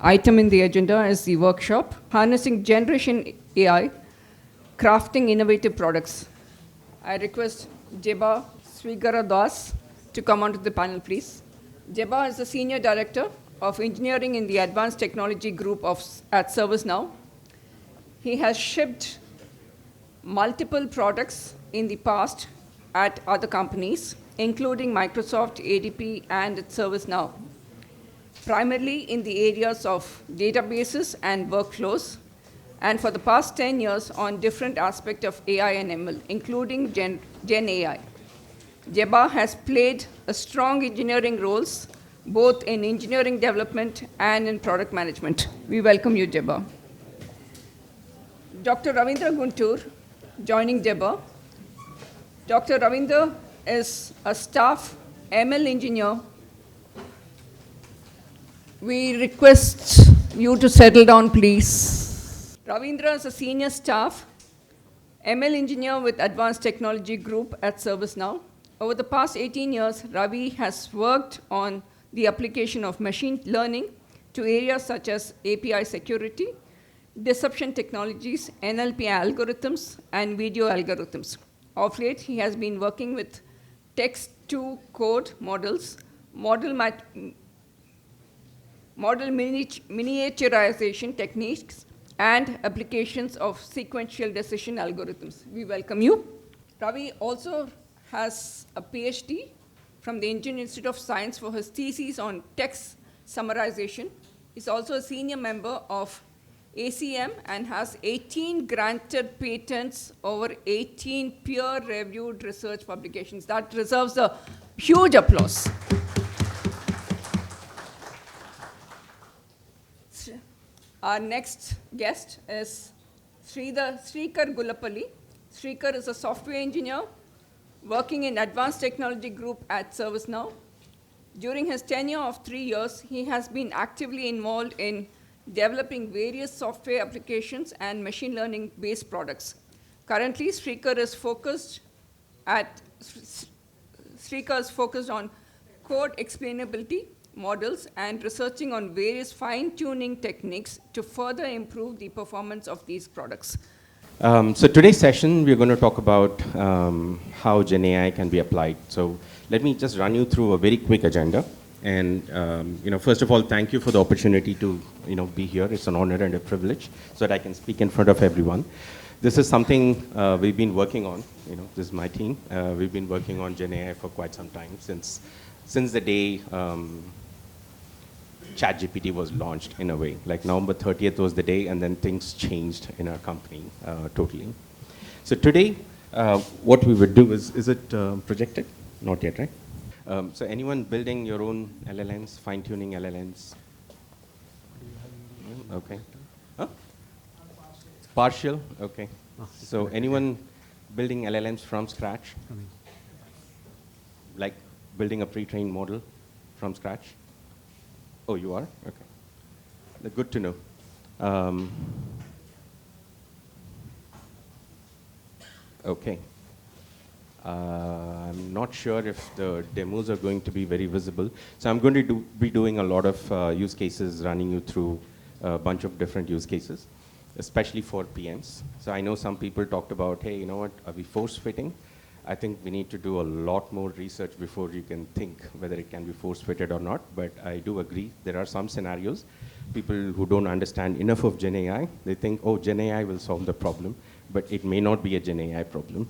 item in the agenda is the workshop, Harnessing Generation AI, Crafting Innovative Products. I request Jeba Swigara Das to come onto the panel, please. Jeba is the Senior Director of Engineering in the Advanced Technology Group at ServiceNow. He has shipped multiple products in the past at other companies, including Microsoft, ADP, and at ServiceNow, primarily in the areas of databases and workflows, and for the past 10 years on different aspects of AI and ML, including Gen AI. Jeba has played a strong engineering roles, both in engineering development and in product management. We welcome you, Jeba. Dr. Ravindra Guntur, joining Jeba. Dr. Ravindra is a staff ML engineer. We request you to settle down, please. Ravindra is a senior staff ML engineer with Advanced Technology Group at ServiceNow. Over the past 18 years, Ravi has worked on the application of machine learning to areas such as API security, deception technologies, NLP algorithms, and video algorithms. Of late, he has been working with text-to-code models, model miniaturization techniques, and applications of sequential decision algorithms. We welcome you. Ravi also has a PhD from the Indian Institute of Science for his thesis on text summarization. He's also a senior member of ACM and has 18 granted patents over 18 peer-reviewed research publications. That deserves a huge applause. Our next guest is Srikar Gulapalli. Srikar is a software engineer working in Advanced Technology Group at ServiceNow. During his tenure of 3 years, he has been actively involved in developing various software applications and machine learning-based products. Currently, Srikar is focused on code explainability models and researching on various fine-tuning techniques to further improve the performance of these products. So today's session, we're going to talk about how Gen AI can be applied. So let me just run you through a very quick agenda. And first of all, thank you for the opportunity to be here. It's an honor and a privilege so that I can speak in front of everyone. This is something we've been working on. This is my team. We've been working on Gen AI for quite some time, since the day ChatGPT was launched, in a way. Like November 30th was the day, and then things changed in our company totally. So today, what we would do is it projected? Not yet, right? So anyone building your own LLMs, fine-tuning LLMs? Okay. Huh? Partial? Okay. So anyone building LLMs from scratch? Like building a pre-trained model from scratch? Oh, you are? Okay. Good to know. Okay. I'm not sure if the demos are going to be very visible. So I'm going to be doing a lot of use cases, running you through a bunch of different use cases, especially for PMs. So I know some people talked about, hey, you know what, are we force-fitting? I think we need to do a lot more research before you can think whether it can be force-fitted or not. But I do agree, there are some scenarios. People who don't understand enough of Gen AI, they think, oh, Gen AI will solve the problem, but it may not be a Gen AI problem.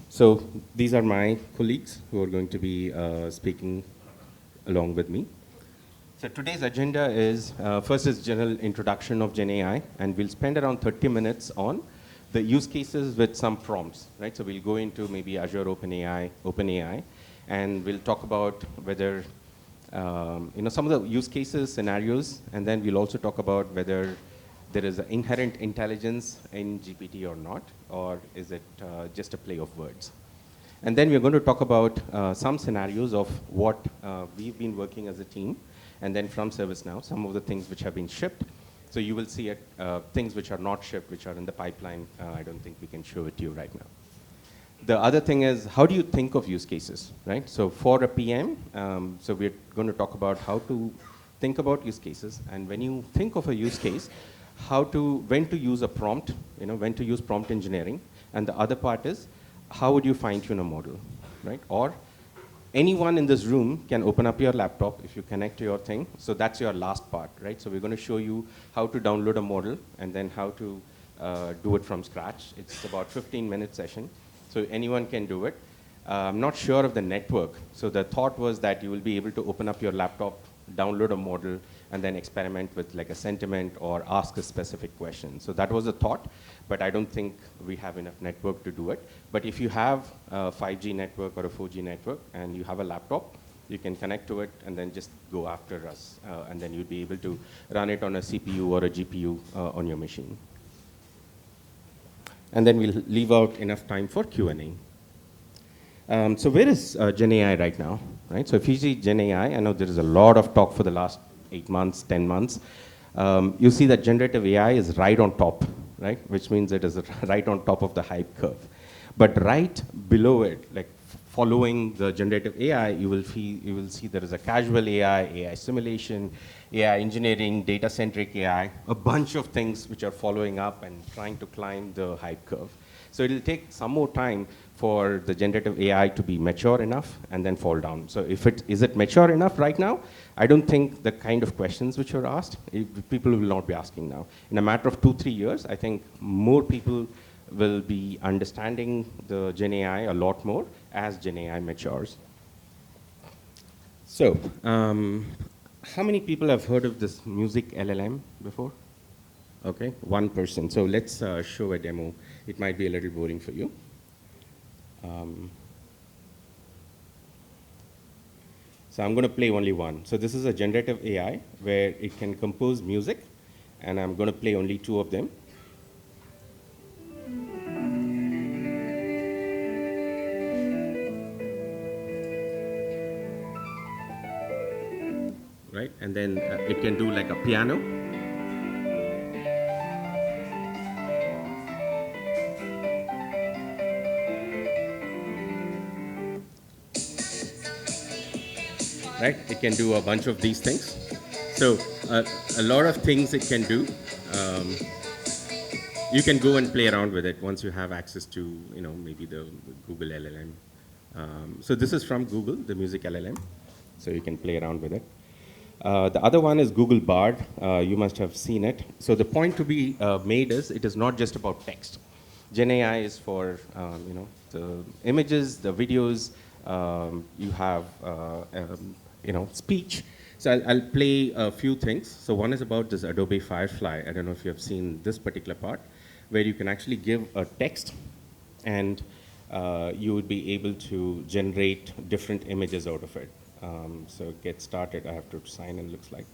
So these are my colleagues who are going to be speaking along with me. So today's agenda is, first is general introduction of Gen AI, and we'll spend around 30 minutes on the use cases with some prompts, right? So we'll go into maybe Azure OpenAI, and we'll talk about whether, some of the use cases, scenarios, and then we'll also talk about whether there is an inherent intelligence in GPT or not, or is it just a play of words? And then we're going to talk about some scenarios of what we've been working as a team, and then from ServiceNow, some of the things which have been shipped. So you will see things which are not shipped, which are in the pipeline. I don't think we can show it to you right now. The other thing is, how do you think of use cases, right? So for a PM, so we're going to talk about how to think about use cases, and when you think of a use case, when to use a prompt, when to use prompt engineering, and the other part is, how would you fine-tune a model, right? Or anyone in this room can open up your laptop if you connect to your thing. So that's your last part, right? So we're going to show you how to download a model and then how to do it from scratch. It's about 15-minute session, so anyone can do it. I'm not sure of the network. So the thought was that you will be able to open up your laptop, download a model, and then experiment with like a sentiment or ask a specific question. So that was the thought, but I don't think we have enough network to do it. But if you have a 5G network or a 4G network and you have a laptop, you can connect to it and then just go after us. And then you'll be able to run it on a CPU or a GPU on your machine. And then we'll leave out enough time for Q&A. So where is GenAI right now? Right? So if you see GenAI, I know there is a lot of talk for the last 8 months, 10 months. You see that generative AI is right on top, right? Which means it is right on top of the hype curve. But right below it, like following the generative AI, you will see there is a casual AI, AI simulation, AI engineering, data-centric AI, a bunch of things which are following up and trying to climb the hype curve. So it'll take some more time for the generative AI to be mature enough and then fall down. So is it mature enough right now? I don't think the kind of questions which are asked, people will not be asking now. In a matter of 2-3 years, I think more people will be understanding the Gen AI a lot more as Gen AI matures. So, how many people have heard of this music LLM before? Okay, one person. So let's show a demo. It might be a little boring for you. So I'm going to play only one. So this is a generative AI where it can compose music, and I'm going to play only 2 of them. Right, and then it can do like a piano. Right? It can do a bunch of these things. So a lot of things it can do. You can go and play around with it once you have access to, maybe the Google LLM. So this is from Google, the music LLM. So you can play around with it. The other one is Google Bard. You must have seen it. So the point to be made is it is not just about text. Gen AI is for the images, the videos. You have speech. So I'll play a few things. So one is about this Adobe Firefly. I don't know if you have seen this particular part, where you can actually give a text, and you would be able to generate different images out of it. So get started. I have to sign in, looks like.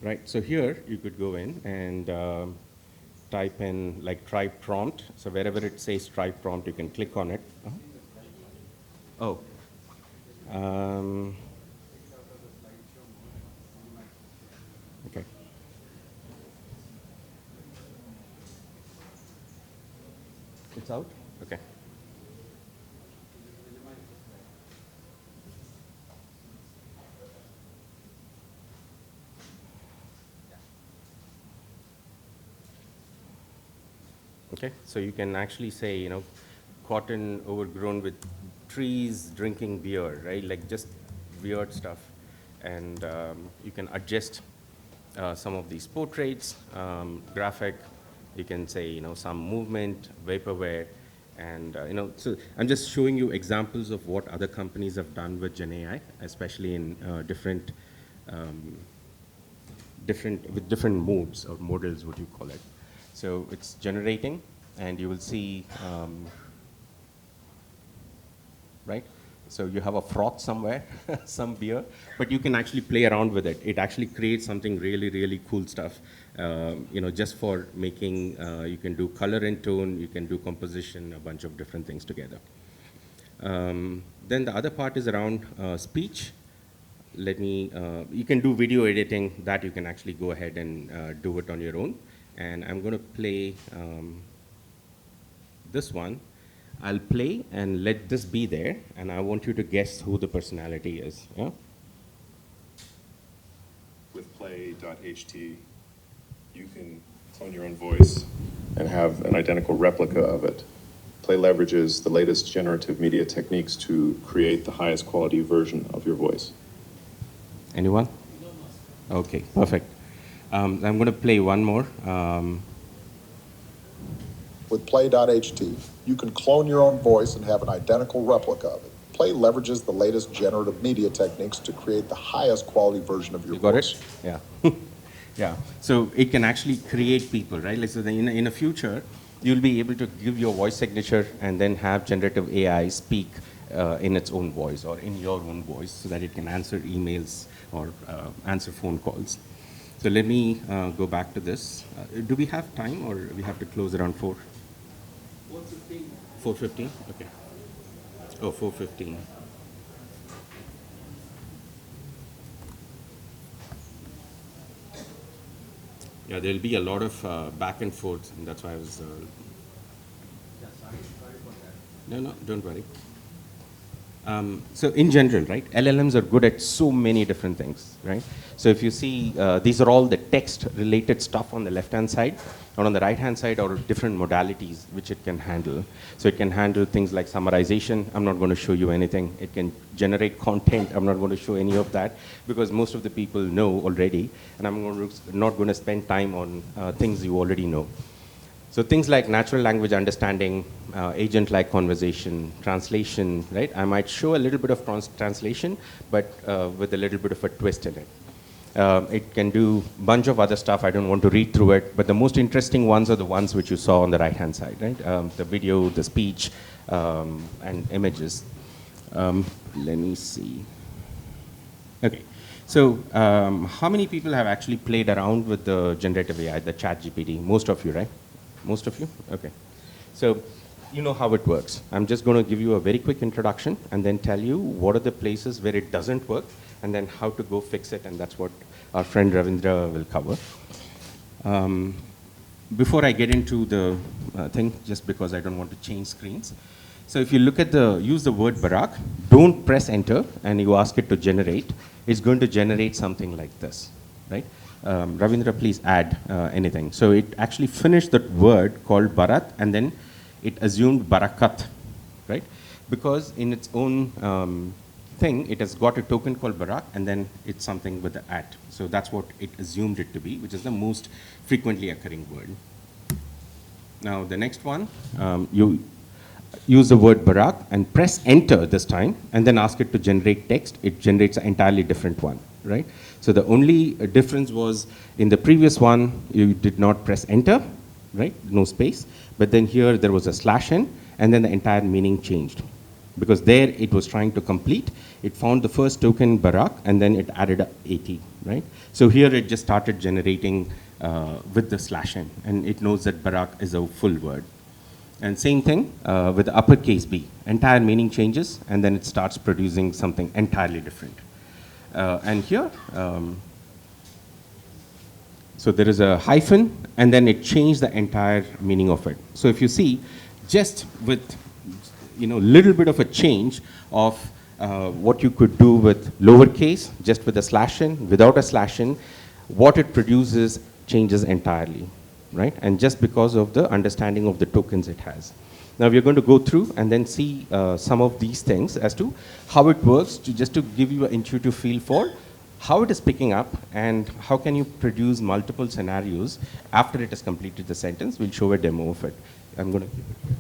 Right, so here you could go in and type in like try prompt. So wherever it says try prompt, you can click on it. Oh. Okay. It's out? Okay. Okay, so you can actually say, cotton overgrown with trees drinking beer, right? Like just weird stuff. And you can adjust some of these portraits, graphic. You can say, some movement, vaporware. And, so I'm just showing you examples of what other companies have done with Gen AI, especially in different modes or models, what you call it. So it's generating, and you will see, right? So you have a froth somewhere, some beer, but you can actually play around with it. It actually creates something really, really cool stuff. Just for making, you can do color and tone, you can do composition, a bunch of different things together. Then the other part is around speech. You can do video editing, that you can actually go ahead and do it on your own. And I'm going to play this one. I'll play and let this be there, and I want you to guess who the personality is. Yeah? With play.ht, you can clone your own voice and have an identical replica of it. Play leverages the latest generative media techniques to create the highest quality version of your voice. Anyone? Okay, perfect. I'm going to play one more. With play.ht, you can clone your own voice and have an identical replica of it. Play leverages the latest generative media techniques to create the highest quality version of your You got voice. it? Yeah. Yeah. So it can actually create people, right? Like, so in the future, you'll be able to give your voice signature and then have generative AI speak in its own voice or in your own voice so that it can answer emails or answer phone calls. So let me go back to this. Do we have time or we have to close around 4? 4:15. 4:15? Okay. Oh, 4:15. Yeah, there'll be a lot of back and forth, and that's why I was... No, don't worry. So in general, right, LLMs are good at so many different things, right? So if you see, these are all the text-related stuff on the left-hand side, or on the right-hand side are different modalities which it can handle. So it can handle things like summarization. I'm not going to show you anything. It can generate content. I'm not going to show any of that because most of the people know already, and not going to spend time on things you already know. So things like natural language understanding, agent-like conversation, translation, right? I might show a little bit of translation, but with a little bit of a twist in it. It can do a bunch of other stuff. I don't want to read through it, but the most interesting ones are the ones which you saw on the right-hand side, right? The video, the speech, and images. Let me see. Okay. So how many people have actually played around with the generative AI, the ChatGPT? Most of you, right? Most of you? Okay. So you know how it works. I'm just going to give you a very quick introduction and then tell you what are the places where it doesn't work and then how to go fix it, and that's what our friend Ravindra will cover. Before I get into the thing, just because I don't want to change screens. So if you look at use the word Barack, don't press enter and you ask it to generate, it's going to generate something like this, right? Ravindra, please add anything. So it actually finished that word called Bharat and then it assumed Barakat, right? Because in its own thing, it has got a token called Bharat and then it's something with the at. So that's what it assumed it to be, which is the most frequently occurring word. Now the next one, you use the word Bharat and press enter this time and then ask it to generate text. It generates an entirely different one, right? So the only difference was in the previous one, you did not press enter, right? No space. But then here there was a /n and then the entire meaning changed. Because there it was trying to complete. It found the first token Bharat and then it added a 80, right? So here it just started generating with the /n and it knows that Bharat is a full word. And same thing with the uppercase B. Entire meaning changes and then it starts producing something entirely different. And here, so there is a hyphen and then it changed the entire meaning of it. So if you see, just with little bit of a change of what you could do with lowercase, just with a /n, without a /n, what it produces changes entirely, right? And just because of the understanding of the tokens it has. Now we're going to go through and then see some of these things as to how it works, just to give you an intuitive feel for how it is picking up and how can you produce multiple scenarios after it has completed the sentence. We'll show a demo of it. I'm going to keep it here.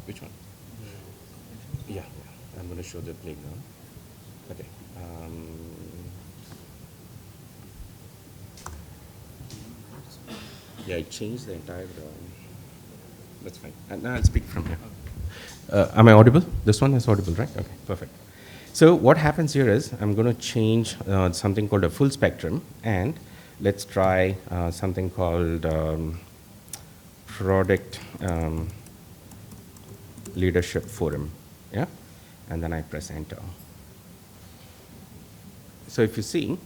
Which one? Yeah, I'm going to show the playground. Okay. Yeah, it changed the entire. That's fine. And now I'll speak from here. Am I audible? This one is audible, right? Okay, perfect. So what happens here is I'm going to change something called a full spectrum, and let's try something called product leadership forum, yeah? And then I press enter. So if you see,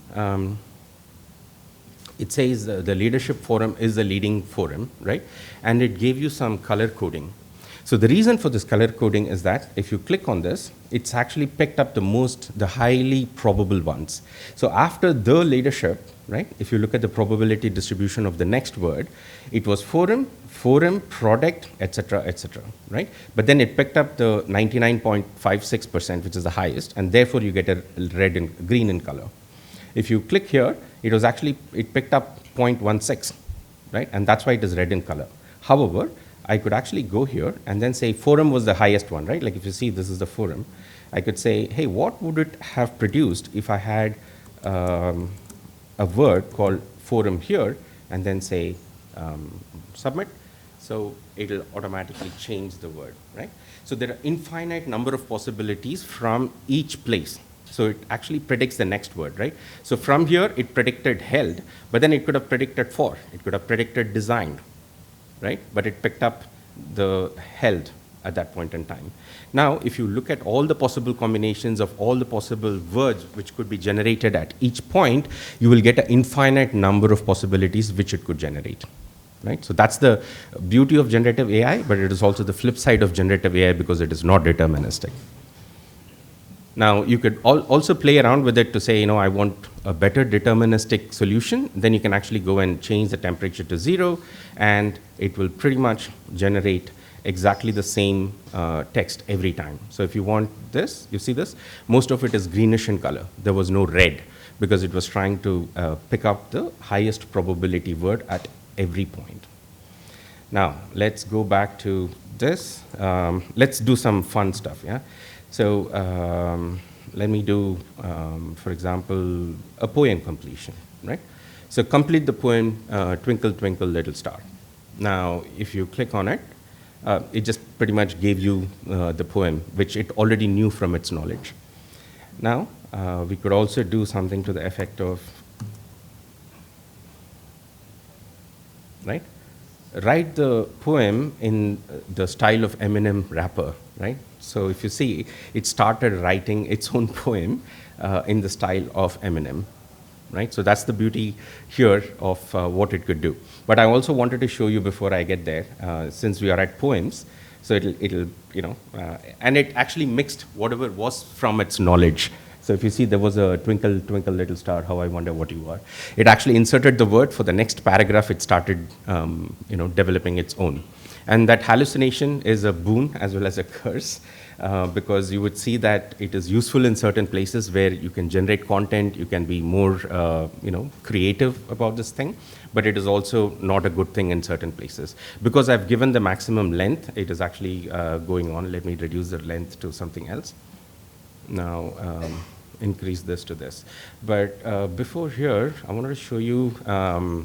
it says the leadership forum is the leading forum, right? And it gave you some color coding. So the reason for this color coding is that if you click on this, it's actually picked up the highly probable ones. So after the leadership, right, if you look at the probability distribution of the next word, it was forum, product, etc., right? But then it picked up the 99.56%, which is the highest, and therefore you get a red and green in color. If you click here, it picked up 0.16, right? And that's why it is red in color. However, I could actually go here and then say forum was the highest one, right? Like if you see this is the forum, I could say, hey, what would it have produced if I had a word called forum here and then say submit? So it'll automatically change the word, right? So there are infinite number of possibilities from each place. So it actually predicts the next word, right? So from here, it predicted held, but then it could have predicted for, it could have predicted designed, right? But it picked up the held at that point in time. Now, if you look at all the possible combinations of all the possible words which could be generated at each point, you will get an infinite number of possibilities which it could generate, right? So that's the beauty of generative AI, but it is also the flip side of generative AI because it is not deterministic. Now, you could also play around with it to say, I want a better deterministic solution. Then you can actually go and change the temperature to 0, and it will pretty much generate exactly the same text every time. So if you want this, you see this? Most of it is greenish in color. There was no red because it was trying to pick up the highest probability word at every point. Now, let's go back to this. Let's do some fun stuff, yeah? So let me do, for example, a poem completion, right? So complete the poem, Twinkle, Twinkle, Little Star. Now, if you click on it, it just pretty much gave you the poem, which it already knew from its knowledge. Now, we could also do something to the effect of, right? Write the poem in the style of Eminem rapper, right? So if you see, it started writing its own poem in the style of Eminem, right? So that's the beauty here of what it could do. But I also wanted to show you before I get there, since we are at poems, so it'll and it actually mixed whatever was from its knowledge. So if you see, there was a twinkle, twinkle, little star, how I wonder what you are. It actually inserted the word for the next paragraph. It started, developing its own. And that hallucination is a boon as well as a curse, because you would see that it is useful in certain places where you can generate content, you can be more, creative about this thing, but it is also not a good thing in certain places. Because I've given the maximum length, it is actually going on. Let me reduce the length to something else. Now, increase this to this. But before here, I wanted to show you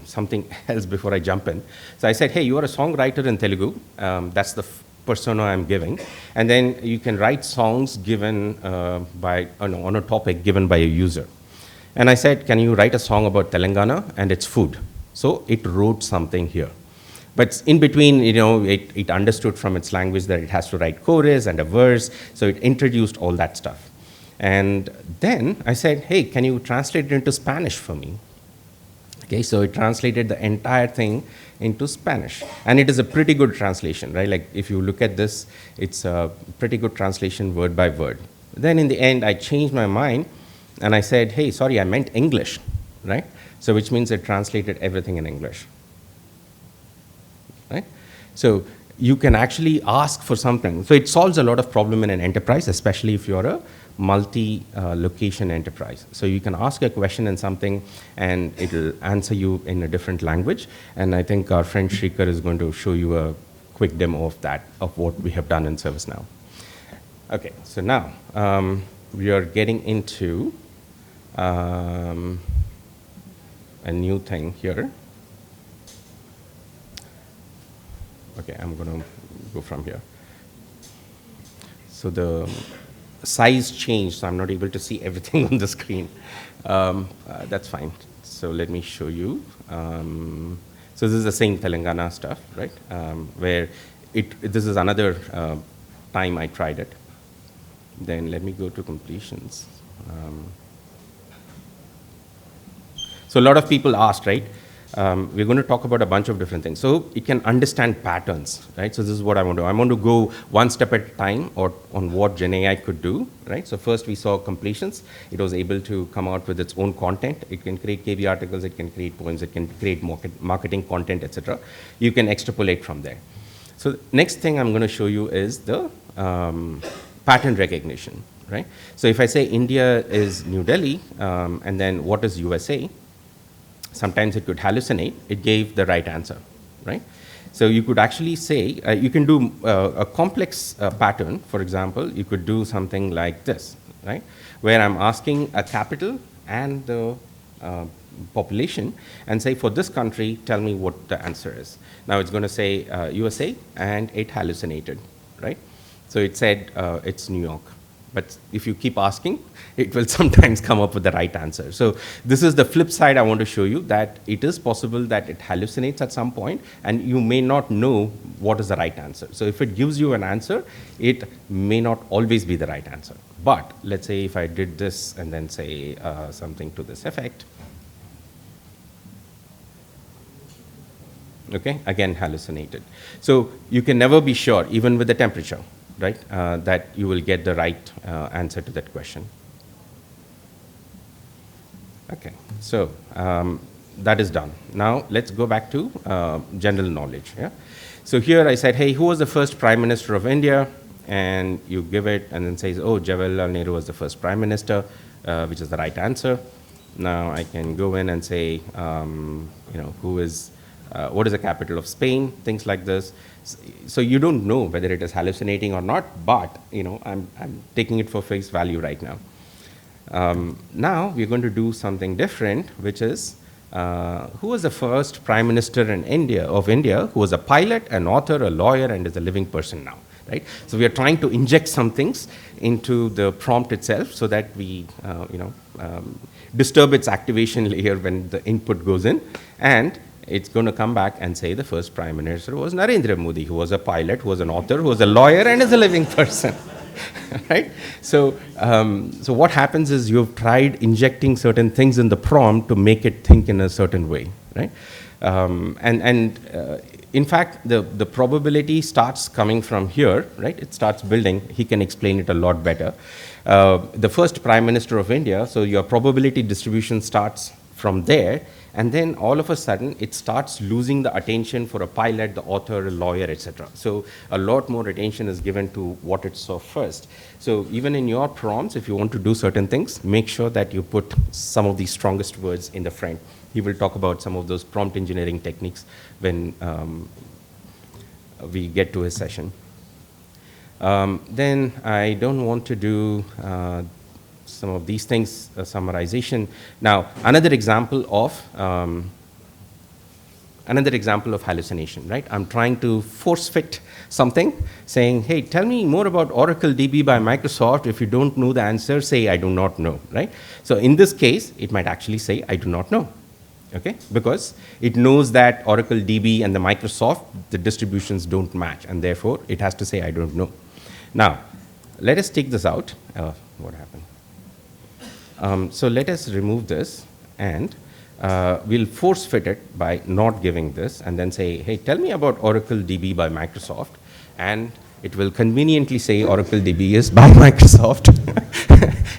something else before I jump in. So I said, hey, you are a songwriter in Telugu. That's the persona I'm giving. And then you can write songs given on a topic given by a user. And I said, can you write a song about Telangana and its food? So it wrote something here. But in between, it understood from its language that it has to write chorus and a verse. So it introduced all that stuff. And then I said, hey, can you translate it into Spanish for me? Okay, so it translated the entire thing into Spanish. And it is a pretty good translation, right? Like if you look at this, it's a pretty good translation word by word. Then in the end, I changed my mind and I said, hey, sorry, I meant English, right? So which means it translated everything in English, right? So you can actually ask for something. So it solves a lot of problem in an enterprise, especially if you're a multi-location enterprise. So you can ask a question in something and it'll answer you in a different language. And I think our friend Shrikar is going to show you a quick demo of that, of what we have done in ServiceNow. Okay, so now we are getting into a new thing here. Okay, I'm going to go from here. So size changed, so I'm not able to see everything on the screen. That's fine. So let me show you. So this is the same Telangana stuff, right? Where this is another time I tried it. Then let me go to completions. So a lot of people asked, right? We're going to talk about a bunch of different things. So it can understand patterns, right? So this is what I want to do. I want to go one step at a time or on what GenAI could do, right? So first we saw completions. It was able to come out with its own content. It can create KV articles, it can create poems, it can create marketing content, etc. You can extrapolate from there. So the next thing I'm going to show you is the pattern recognition, right? So if I say India is New Delhi, and then what is USA? Sometimes it could hallucinate. It gave the right answer, right? So you could actually say, you can do a complex pattern. For example, you could do something like this, right? Where I'm asking a capital and the population and say, for this country, tell me what the answer is. Now it's going to say USA, and it hallucinated, right? So it said it's New York. But if you keep asking, it will sometimes come up with the right answer. So this is the flip side I want to show you, that it is possible that it hallucinates at some point, and you may not know what is the right answer. So if it gives you an answer, it may not always be the right answer. But let's say if I did this and then say something to this effect, okay, again hallucinated. So you can never be sure, even with the temperature, right, that you will get the right answer to that question. Okay, so that is done. Now let's go back to general knowledge. Yeah? So here I said, hey, who was the first Prime Minister of India? And you give it and then says, oh, Jawaharlal Nehru was the first Prime Minister, which is the right answer. Now I can go in and say, who is, what is the capital of Spain, things like this. So you don't know whether it is hallucinating or not, but I'm taking it for face value right now. Now we're going to do something different, which is who was the first Prime Minister in India who was a pilot, an author, a lawyer, and is a living person now, right? So we are trying to inject some things into the prompt itself so that we, disturb its activation layer when the input goes in, and it's going to come back and say the first Prime Minister was Narendra Modi, who was a pilot, who was an author, who was a lawyer, and is a living person. Right? So, so what happens is you've tried injecting certain things in the prompt to make it think in a certain way, right? In fact, the probability starts coming from here, right? It starts building. He can explain it a lot better. The first Prime Minister of India, so your probability distribution starts from there, and then all of a sudden it starts losing the attention for a pilot, the author, a lawyer, etc. So a lot more attention is given to what it saw first. So even in your prompts, if you want to do certain things, make sure that you put some of the strongest words in the front. He will talk about some of those prompt engineering techniques when we get to his session. Then I don't want to do some of these things, summarization. Now, another example of hallucination, right? I'm trying to force fit something, saying, hey, tell me more about Oracle DB by Microsoft. If you don't know the answer, say, I do not know, right? So in this case, it might actually say, I do not know, okay? Because it knows that Oracle DB and the Microsoft, the distributions don't match, and therefore, it has to say, I don't know. Now, let us take this out. What happened? So let us remove this, and we'll force fit it by not giving this, and then say, hey, tell me about Oracle DB by Microsoft, and it will conveniently say Oracle DB is by Microsoft,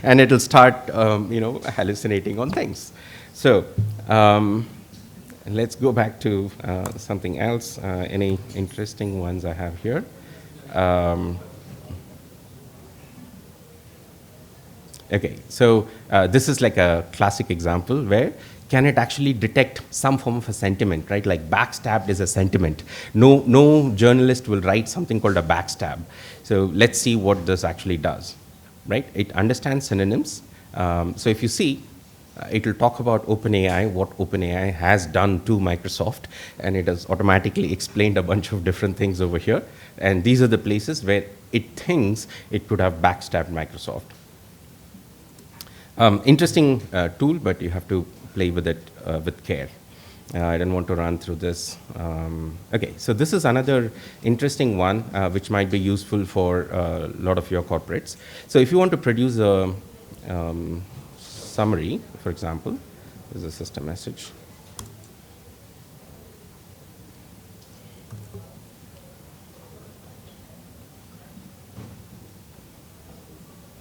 and it'll start, hallucinating on things. So let's go back to something else. Any interesting ones I have here? Okay, so this is like a classic example where can it actually detect some form of a sentiment, right? Like backstabbed is a sentiment. No journalist will write something called a backstab. So let's see what this actually does, right? It understands synonyms. So if you see, it will talk about OpenAI, what OpenAI has done to Microsoft, and it has automatically explained a bunch of different things over here. And these are the places where it thinks it could have backstabbed Microsoft. Interesting tool, but you have to play with it with care. I don't want to run through this. Okay, so this is another interesting one which might be useful for a lot of your corporates. So if you want to produce a summary, for example, this is a system message.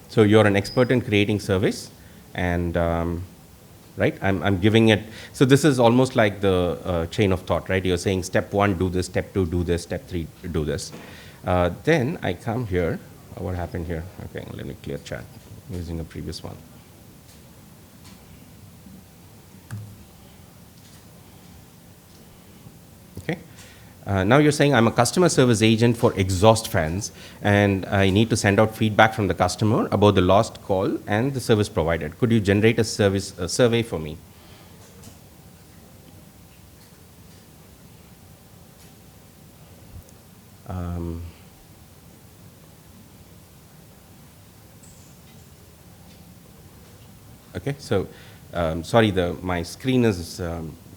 So you're an expert in creating surveys, and right, I'm giving it. So this is almost like the chain of thought, right? You're saying step 1, do this, step 2, do this, step 3, do this. Then I come here. What happened here? Okay, let me clear chat using a previous one. Okay. Now you're saying I'm a customer service agent for exhaust fans, and I need to send out feedback from the customer about the lost call and the service provided. Could you generate a survey for me? Okay, so sorry, my screen is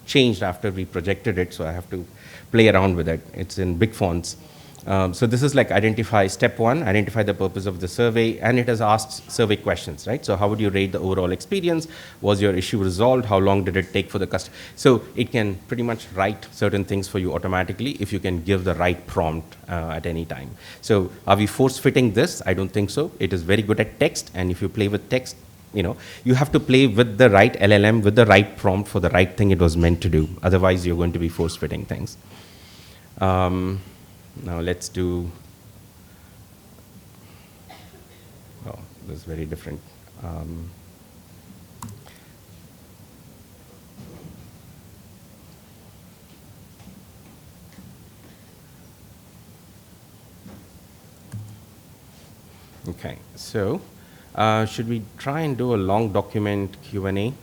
changed after we projected it, so I have to play around with it. It's in big fonts. So this is like identify step 1, identify the purpose of the survey, and it has asked survey questions, right? So how would you rate the overall experience? Was your issue resolved? How long did it take for the customer? So it can pretty much write certain things for you automatically if you can give the right prompt at any time. So are we force fitting this? I don't think so. It is very good at text, and if you play with text, you have to play with the right LLM, with the right prompt for the right thing it was meant to do. Otherwise, you're going to be force-fitting things. Now let's do, oh, this is very different. Okay, so should we try and do a long document Q&A?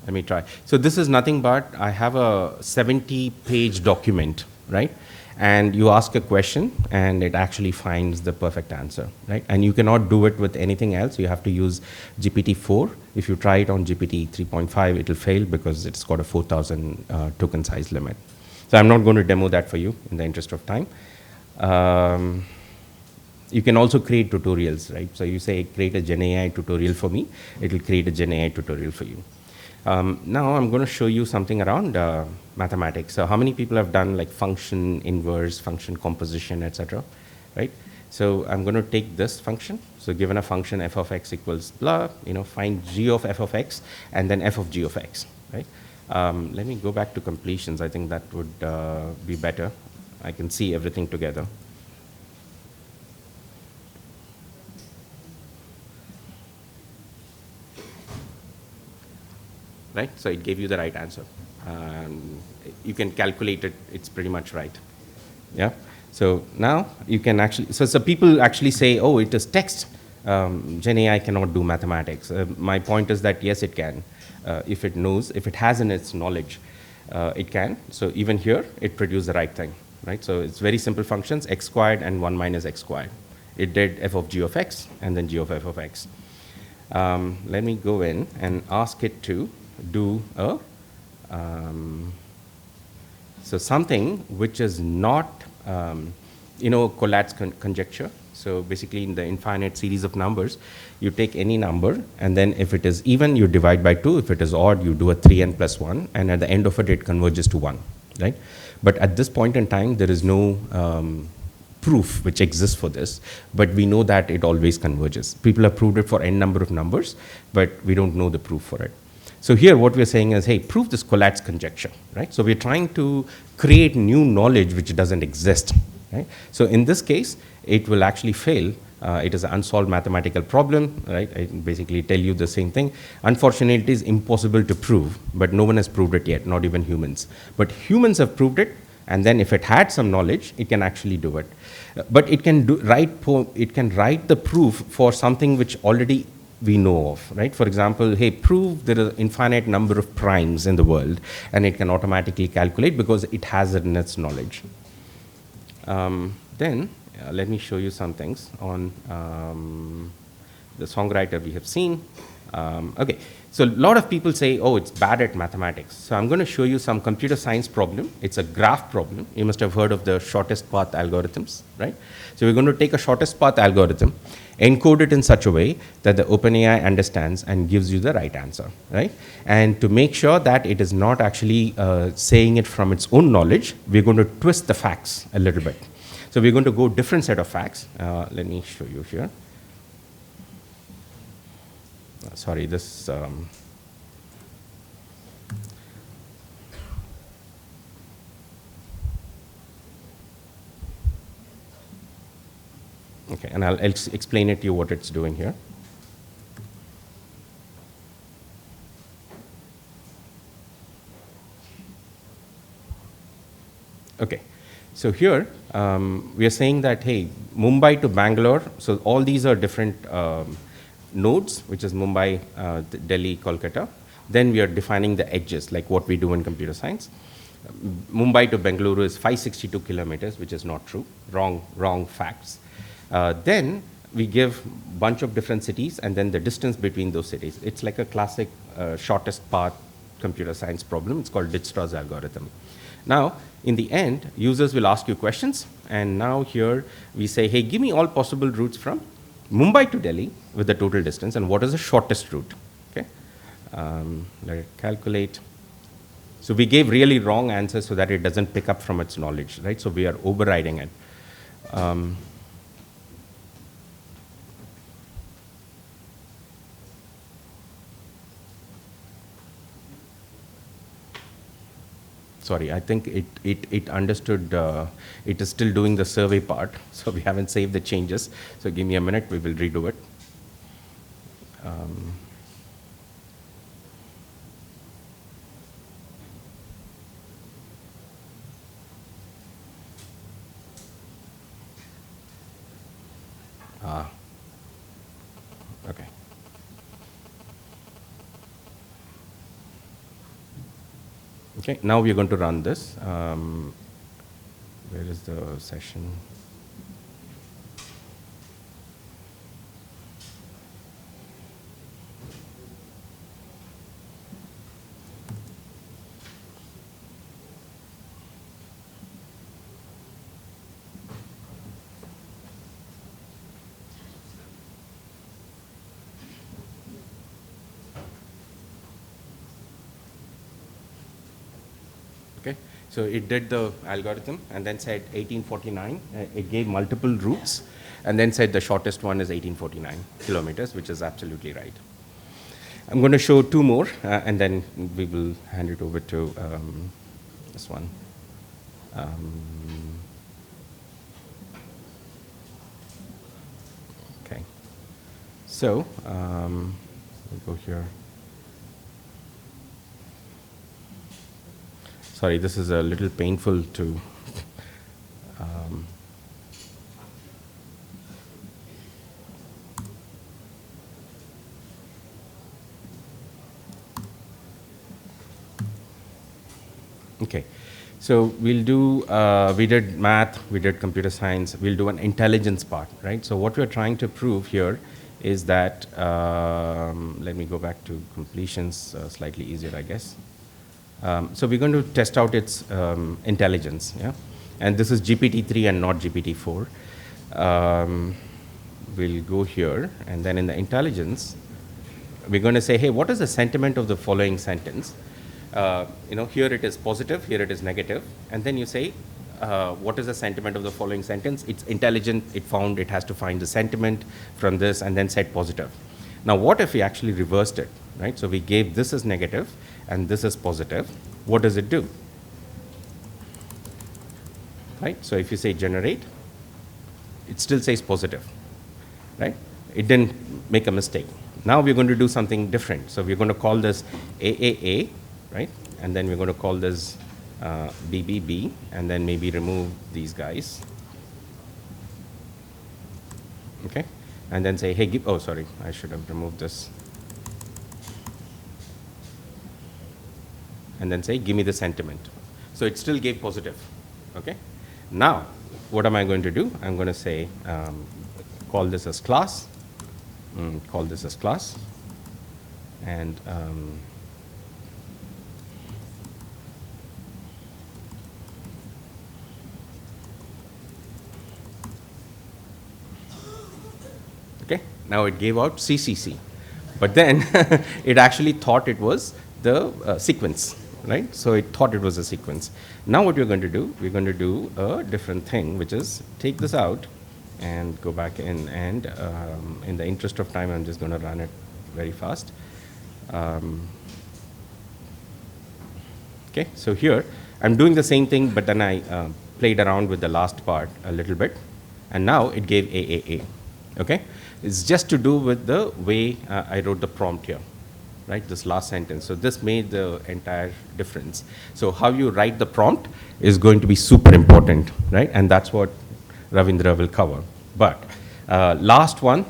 Let me try. So this is nothing but I have a 70-page document, right? And you ask a question, and it actually finds the perfect answer, right? And you cannot do it with anything else. You have to use GPT-4. If you try it on GPT 3.5, it will fail because it's got a 4,000 token size limit. So I'm not going to demo that for you in the interest of time. You can also create tutorials, right? So you say, create a GenAI tutorial for me. It will create a GenAI tutorial for you. Now I'm going to show you something around mathematics. So how many people have done like function inverse, function composition, etc., right? So I'm going to take this function. So given a function f of x equals blah, find g of f of x and then f of g of x, right? Let me go back to completions. I think that would be better. I can see everything together. Right? So it gave you the right answer. You can calculate it, it's pretty much right. Yeah? So now you can actually, so people actually say, oh, it is text. GenAI cannot do mathematics. My point is that yes, it can. If it knows, if it has in its knowledge, it can. So even here, it produced the right thing, right? So it's very simple functions, x squared and 1 minus x squared. It did f of g of x and then g of f of x. Let me go in and ask it to do a so something which is not Collat's conjecture. So basically in the infinite series of numbers, you take any number, and then if it is even, you divide by 2. If it is odd, you do a 3n plus 1, and at the end of it, it converges to 1, right? But at this point in time, there is no proof which exists for this, but we know that it always converges. People have proved it for n number of numbers, but we don't know the proof for it. So here what we're saying is, hey, prove this Collat's conjecture, right? So we're trying to create new knowledge which doesn't exist, right? So in this case, it will actually fail. It is an unsolved mathematical problem, right? I basically tell you the same thing. Unfortunately, it is impossible to prove, but no one has proved it yet, not even humans. But humans have proved it, and then if it had some knowledge, it can actually do it. But it can write the proof for something which already we know of, right? For example, hey, prove there are an infinite number of primes in the world, and it can automatically calculate because it has it in its knowledge. Then let me show you some things on the songwriter we have seen. Okay, so a lot of people say, oh, it's bad at mathematics. So I'm going to show you some computer science problem. It's a graph problem. You must have heard of the shortest path algorithms, right? So we're going to take a shortest path algorithm, encode it in such a way that the OpenAI understands and gives you the right answer, right? And to make sure that it is not actually saying it from its own knowledge, we're going to twist the facts a little bit. So we're going to go different set of facts. Let me show you here. Sorry, this. Okay, and I'll explain it to you what it's doing here. Okay, so here we are saying that, hey, Mumbai to Bangalore, so all these are different nodes, which is Mumbai, Delhi, Kolkata. Then we are defining the edges, like what we do in computer science. Mumbai to Bengaluru is 562 kilometers, which is not true, wrong facts. Then we give a bunch of different cities and then the distance between those cities. It's like a classic shortest path computer science problem. It's called Dijkstra's algorithm. Now, in the end, users will ask you questions, and now here we say, hey, give me all possible routes from Mumbai to Delhi with the total distance, and what is the shortest route? Okay, let it calculate. So we gave really wrong answers so that it doesn't pick up from its knowledge, right? So we are overriding it. Sorry, I think it understood, it is still doing the survey part, so we haven't saved the changes. So give me a minute, we will redo it. Okay. Okay, now we're going to run this. Where is the session? Okay, so it did the algorithm and then said 1849. It gave multiple routes and then said the shortest one is 1849 kilometers, which is absolutely right. I'm going to show two more and then we will hand it over to this one. Okay, so we'll go here. Sorry, this is a little painful to okay. So we'll do, we did math, we did computer science, we'll do an intelligence part, right? So what we're trying to prove here is that, let me go back to completions, slightly easier, I guess. So we're going to test out its intelligence, yeah? And this is GPT-3 and not GPT-4. We'll go here, and then in the intelligence, we're going to say, hey, what is the sentiment of the following sentence? Here it is positive, here it is negative, and then you say, what is the sentiment of the following sentence? It's intelligent, it has to find the sentiment from this and then set positive. Now, what if we actually reversed it, right? So we gave this as negative and this is positive. What does it do? Right? So if you say generate, it still says positive, right? It didn't make a mistake. Now we're going to do something different. So we're going to call this AAA, right? And then we're going to call this BBB, and then maybe remove these guys. Okay? and then say, hey, give, oh, sorry, I should have removed this. And then say, give me the sentiment. So it still gave positive, okay? Now, what am I going to do? I'm going to say, call this as class, call this as class, and okay, now it gave out CCC. But then it actually thought it was the sequence, right? So it thought it was a sequence. Now what we're going to do, we're going to do a different thing, which is take this out and go back in, and in the interest of time, I'm just going to run it very fast. Okay, so here, I'm doing the same thing, but then I played around with the last part a little bit, and now it gave AAA, okay? It's just to do with the way I wrote the prompt here, right? This last sentence. So this made the entire difference. So how you write the prompt is going to be super important, right? And that's what Ravindra will cover. But last one,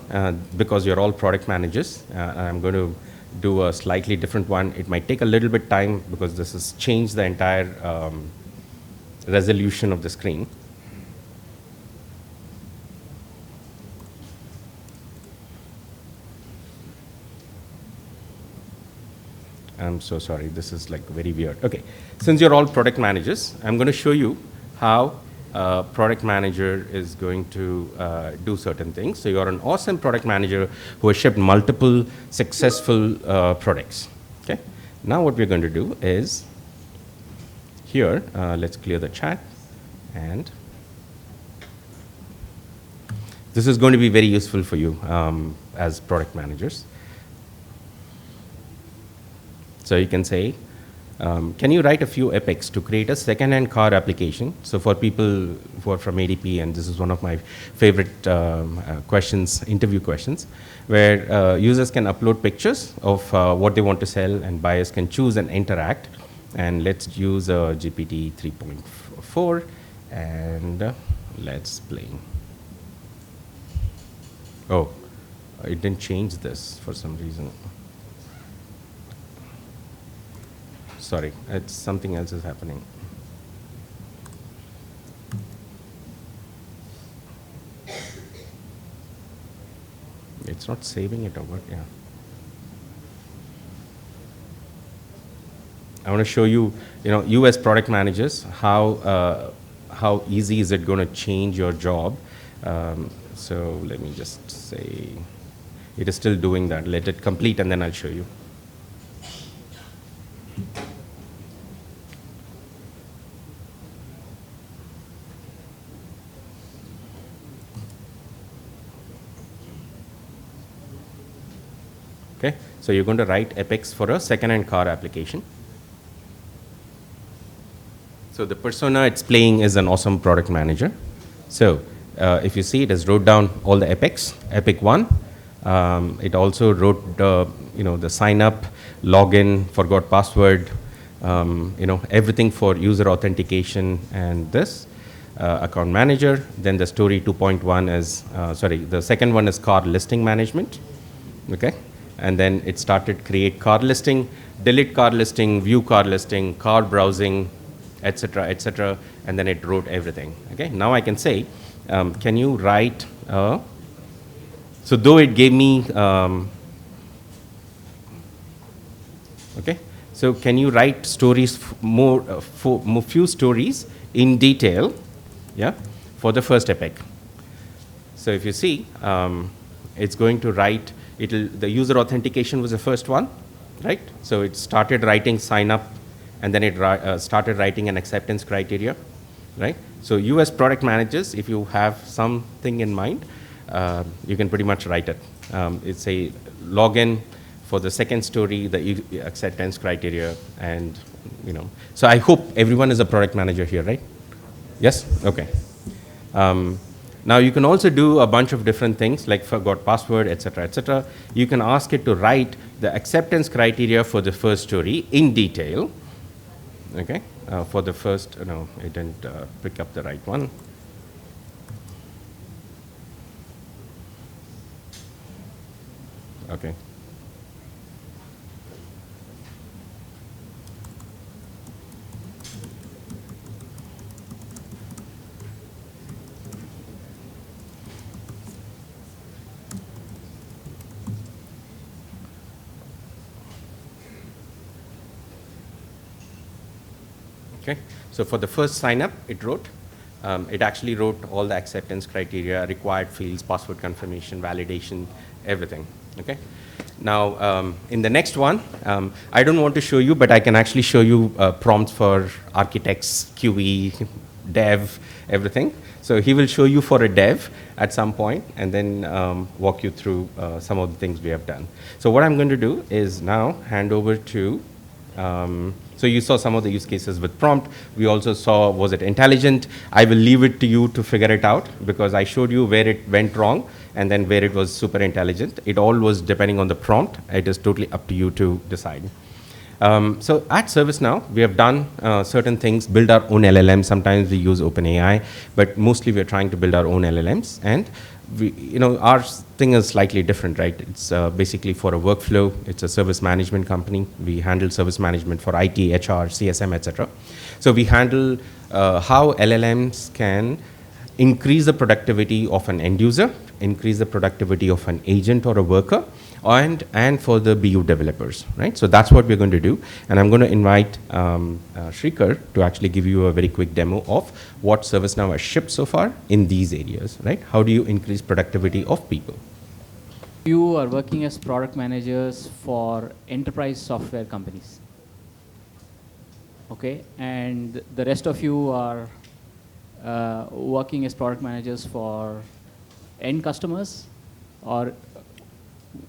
because you're all product managers, I'm going to do a slightly different one. It might take a little bit time because this has changed the entire resolution of the screen. I'm so sorry, this is like very weird. Okay, since you're all product managers, I'm going to show you how a product manager is going to do certain things. So you're an awesome product manager who has shipped multiple successful products. Okay, now what we're going to do is here, let's clear the chat, and this is going to be very useful for you as product managers. So you can say, can you write a few epics to create a second-hand car application? So for people who are from ADP, and this is one of my favorite questions, interview questions, where users can upload pictures of what they want to sell, and buyers can choose and interact. And let's use GPT 3.4, and let's play. Oh, it didn't change this for some reason. Sorry, it's something else is happening. It's not saving it or what? Yeah. I want to show you, you as product managers, how easy is it going to change your job. So let me just say, it is still doing that. Let it complete, and then I'll show you. Okay, so you're going to write epics for a second-hand car application. So the persona it's playing is an awesome product manager. So if you see, it has wrote down all the epics. Epic 1. It also wrote the sign up, login, forgot password, everything for user authentication, and this account manager. Then the story 2.1 is the second one is car listing management. Okay. And then it started create car listing, delete car listing, view car listing, car browsing, etc., and then it wrote everything. Okay, now I can say, can you write, so though it gave me, okay, so can you write stories, few stories in detail, yeah, for the first epic. So if you see, it's going to write, the user authentication was the first one, right? So it started writing sign up, and then it started writing an acceptance criteria, right? So you as product managers, if you have something in mind, you can pretty much write it. It's a login for the second story, the acceptance criteria, and So I hope everyone is a product manager here, right? Yes? Okay. Now you can also do a bunch of different things like forgot password, etc. You can ask it to write the acceptance criteria for the first story in detail. Okay, for the first, no, it didn't pick up the right one. Okay. Okay, so for the first sign up, it actually wrote all the acceptance criteria, required fields, password confirmation, validation, everything. Okay. Now, in the next one, I don't want to show you, but I can actually show you prompts for architects, QE, dev, everything. So he will show you for a dev at some point, and then walk you through some of the things we have done. So what I'm going to do is now hand over to so you saw some of the use cases with prompt. We also saw, was it intelligent? I will leave it to you to figure it out, because I showed you where it went wrong and then where it was super intelligent. It all was depending on the prompt. It is totally up to you to decide. So at ServiceNow, we have done certain things, build our own LLM. Sometimes we use OpenAI, but mostly we're trying to build our own LLMs. And our thing is slightly different, right? It's basically for a workflow. It's a service management company. We handle service management for IT, HR, CSM, etc. So we handle how LLMs can increase the productivity of an end user, increase the productivity of an agent or a worker, and for the BU developers, right? So that's what we're going to do. And I'm going to invite Shrikar to actually give you a very quick demo of what ServiceNow has shipped so far in these areas, right? How do you increase productivity of people? You are working as product managers for enterprise software companies. Okay, and the rest of you are working as product managers for end customers, or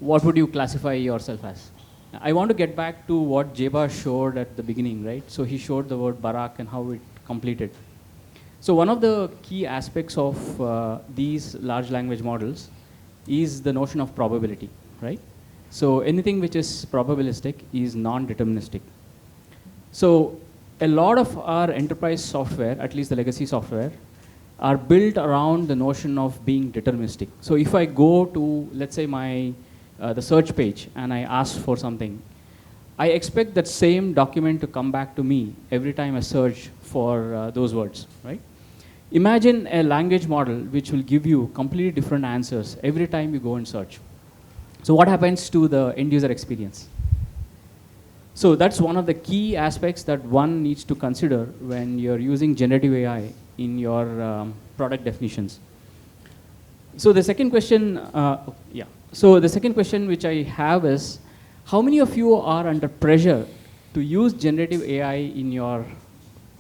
what would you classify yourself as? I want to get back to what Jeba showed at the beginning, right? So he showed the word Barak and how it completed. So one of the key aspects of these large language models is the notion of probability, right? So anything which is probabilistic is non-deterministic. So a lot of our enterprise software, at least the legacy software, are built around the notion of being deterministic. So if I go to, let's say, the search page and I ask for something, I expect that same document to come back to me every time I search for those words, right? Imagine a language model which will give you completely different answers every time you go and search. So what happens to the end user experience? So that's one of the key aspects that one needs to consider when you're using generative AI in your product definitions. So the second question, So the second question which I have is, how many of you are under pressure to use generative AI in your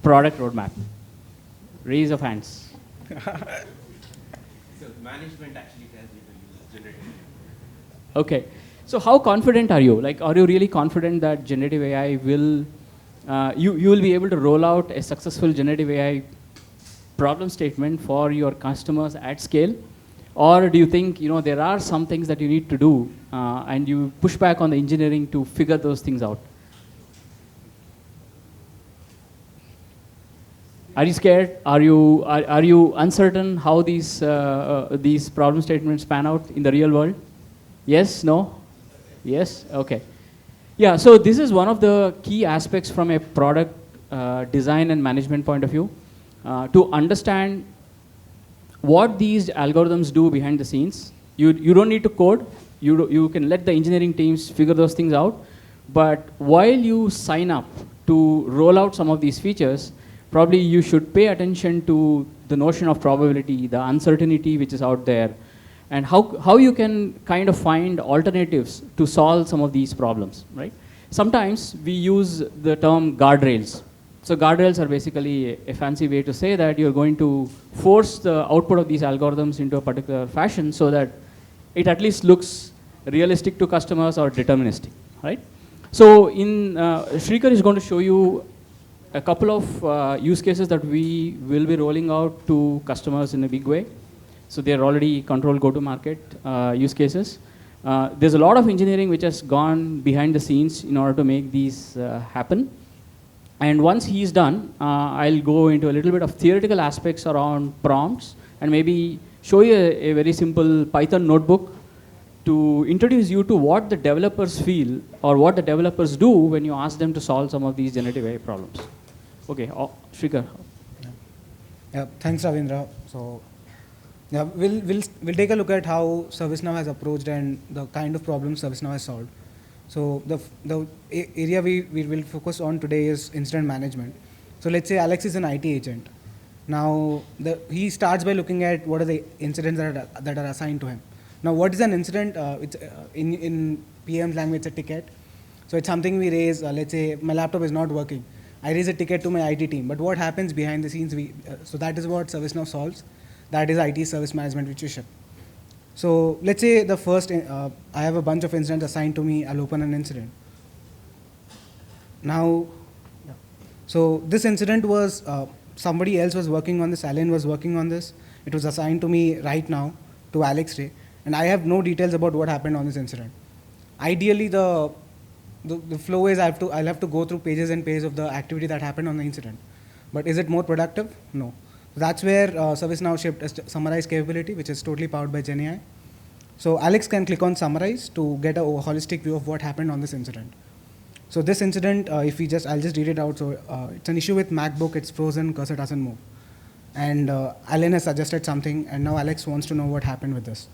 product roadmap? Raise of hands. So management actually tells you to use generative AI. Okay. So how confident are you? Like, are you really confident that generative AI will, you will be able to roll out a successful generative AI problem statement for your customers at scale? Or do you think, there are some things that you need to do and you push back on the engineering to figure those things out? Are you scared? Are you uncertain how these problem statements pan out in the real world? Yes? No? Yes? Okay. Yeah, so this is one of the key aspects from a product design and management point of view, to understand what these algorithms do behind the scenes. You don't need to code. You can let the engineering teams figure those things out. But while you sign up to roll out some of these features, probably you should pay attention to the notion of probability, the uncertainty which is out there, and how you can kind of find alternatives to solve some of these problems, right? Sometimes we use the term guardrails. So guardrails are basically a fancy way to say that you're going to force the output of these algorithms into a particular fashion so that it at least looks realistic to customers or deterministic, right? So Shrikar is going to show you a couple of use cases that we will be rolling out to customers in a big way. So they're already control go-to-market use cases. There's a lot of engineering which has gone behind the scenes in order to make these happen. And once he's done, I'll go into a little bit of theoretical aspects around prompts and maybe show you a very simple Python notebook to introduce you to what the developers feel or what the developers do when you ask them to solve some of these generative AI problems. Okay, Shrikar. Yeah, thanks, Ravindra. So, yeah, we'll take a look at how ServiceNow has approached and the kind of problems ServiceNow has solved. So the area we will focus on today is incident management. So let's say Alex is an IT agent. Now he starts by looking at what are the incidents that are assigned to him. Now what is an incident? It's in PM's language, it's a ticket. So it's something we raise. Let's say my laptop is not working. I raise a ticket to my IT team. But what happens behind the scenes? So that is what ServiceNow solves. That is IT service management, which we ship. So let's say the first, I have a bunch of incidents assigned to me. I'll open an incident. Now, so this incident was, somebody else was working on this. Alan was working on this. It was assigned to me right now, to Alex Ray. And I have no details about what happened on this incident. Ideally, the flow is I'll have to go through pages and pages of the activity that happened on the incident. But is it more productive? No. That's where ServiceNow shipped a summarize capability, which is totally powered by GenAI. So Alex can click on summarize to get a holistic view of what happened on this incident. So this incident, I'll just read it out. So it's an issue with MacBook. It's frozen. Cursor doesn't move. And Alan has suggested something, and now Alex wants to know what happened with this.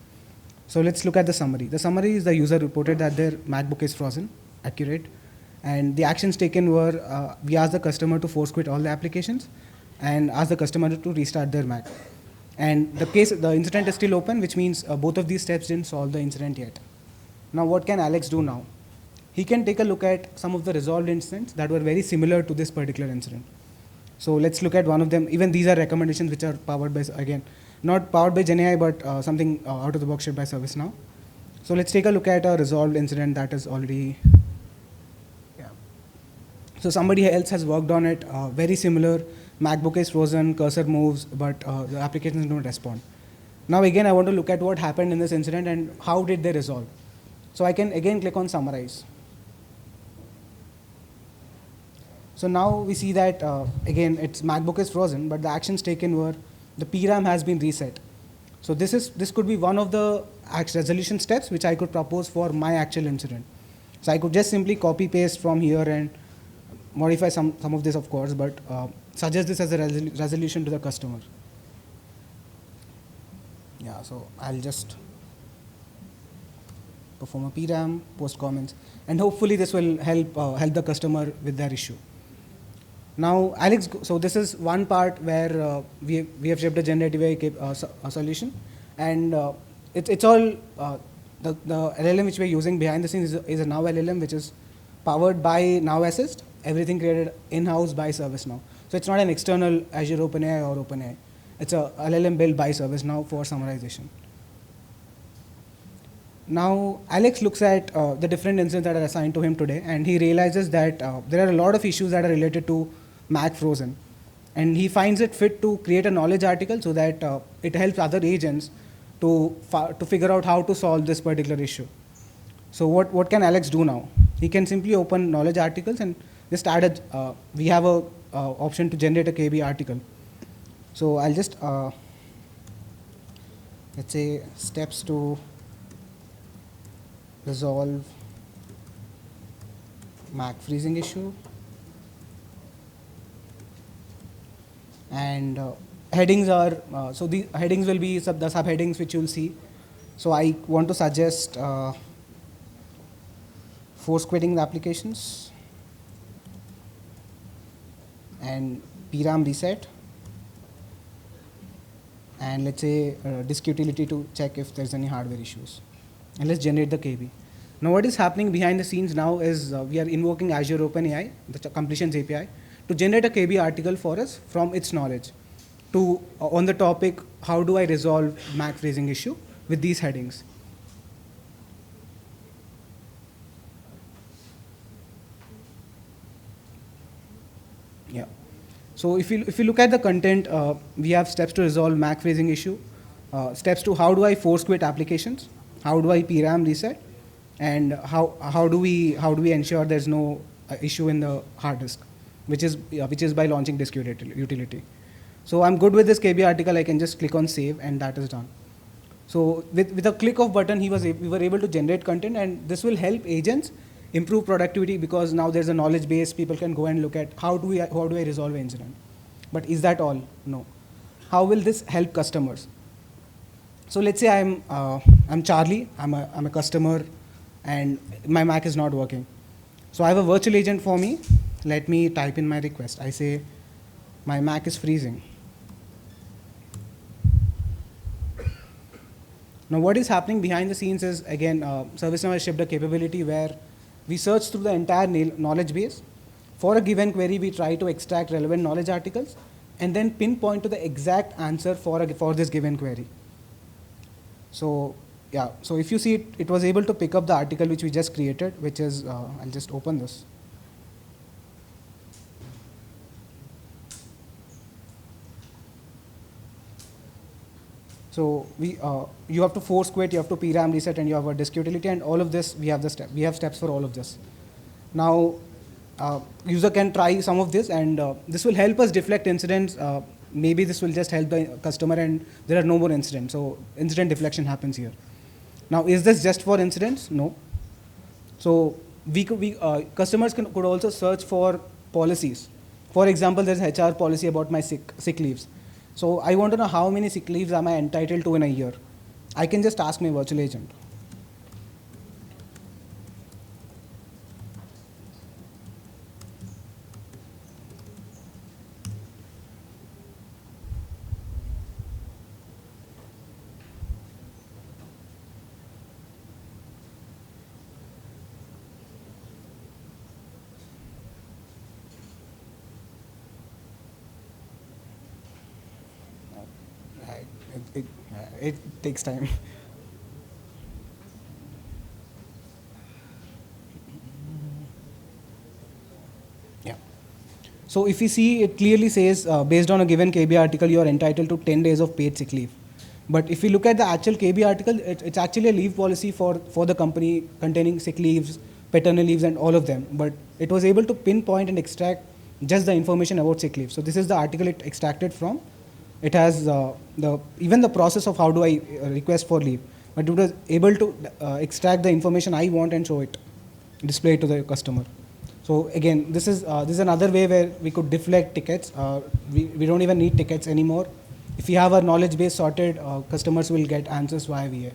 So let's look at the summary. The summary is the user reported that their MacBook is frozen, accurate. And the actions taken were, we asked the customer to force quit all the applications and ask the customer to restart their Mac. And the incident is still open, which means both of these steps didn't solve the incident yet. Now what can Alex do now? He can take a look at some of the resolved incidents that were very similar to this particular incident. So let's look at one of them. Even these are recommendations which are powered by, again, not powered by GenAI, but something out of the box shipped by ServiceNow. So let's take a look at a resolved incident that is already, so somebody else has worked on it, very similar. MacBook is frozen, cursor moves, but the applications don't respond. Now again, I want to look at what happened in this incident and how did they resolve. So I can again click on summarize. So now we see that again, it's MacBook is frozen, but the actions taken were the PRAM has been reset. So this could be one of the resolution steps which I could propose for my actual incident. So I could just simply copy paste from here and modify some of this, of course, but suggest this as a resolution to the customer. Yeah, so I'll just perform a PRAM, post comments, and hopefully this will help the customer with their issue. Now, Alex, so this is one part where we have shipped a generative AI solution, and it's all the LLM which we're using behind the scenes is a Now LLM, which is powered by Now Assist. Everything created in-house by ServiceNow. So it's not an external Azure OpenAI or OpenAI. It's a LLM built by ServiceNow for summarization. Now, Alex looks at the different incidents that are assigned to him today, and he realizes that there are a lot of issues that are related to Mac frozen. And he finds it fit to create a knowledge article so that it helps other agents to figure out how to solve this particular issue. So what can Alex do now? He can simply open knowledge articles and just add we have a option to generate a KB article. So I'll just, let's say, steps to resolve Mac freezing issue. And headings are, so the headings will be the subheadings which you'll see. So I want to suggest force quitting the applications and PRAM reset, and let's say disk utility to check if there's any hardware issues. And let's generate the KB. Now what is happening behind the scenes now is we are invoking Azure OpenAI, the completions API, to generate a KB article for us from its knowledge to on the topic, how do I resolve Mac freezing issue with these headings. Yeah. So if you look at the content, we have steps to resolve Mac freezing issue, steps to how do I force quit applications, how do I PRAM reset, and how do we ensure there's no issue in the hard disk, which is by launching disk utility. So I'm good with this KB article. I can just click on save, and that is done. So with a click of button, we were able to generate content, and this will help agents improve productivity because now there's a knowledge base. People can go and look at how do I resolve an incident. But is that all? No. How will this help customers? So let's say I'm Charlie. I'm a customer, and my Mac is not working. So I have a virtual agent for me. Let me type in my request. I say my Mac is freezing. Now what is happening behind the scenes is, again, ServiceNow has shipped a capability where we search through the entire knowledge base. For a given query, we try to extract relevant knowledge articles and then pinpoint to the exact answer for this given query. So yeah, so if you see it was able to pick up the article which we just created, which is, I'll just open this. So you have to force quit, you have to PRAM reset, and you have a disk utility, and all of this, we have steps for all of this. Now, user can try some of this, and this will help us deflect incidents. Maybe this will just help the customer, and there are no more incidents. So incident deflection happens here. Now, is this just for incidents? No. So customers could also search for policies. For example, there's an HR policy about my sick leaves. So I want to know how many sick leaves am I entitled to in a year. I can just ask my virtual agent. It takes time. Yeah. So if you see, it clearly says, based on a given KB article, you are entitled to 10 days of paid sick leave. But if you look at the actual KB article, it's actually a leave policy for the company containing sick leaves, paternal leaves, and all of them. But it was able to pinpoint and extract just the information about sick leave. So this is the article it extracted from. It has even the process of how do I request for leave, but it was able to extract the information I want and show it, display it to the customer. So again, this is another way where we could deflect tickets. We don't even need tickets anymore. If we have our knowledge base sorted, customers will get answers via VA.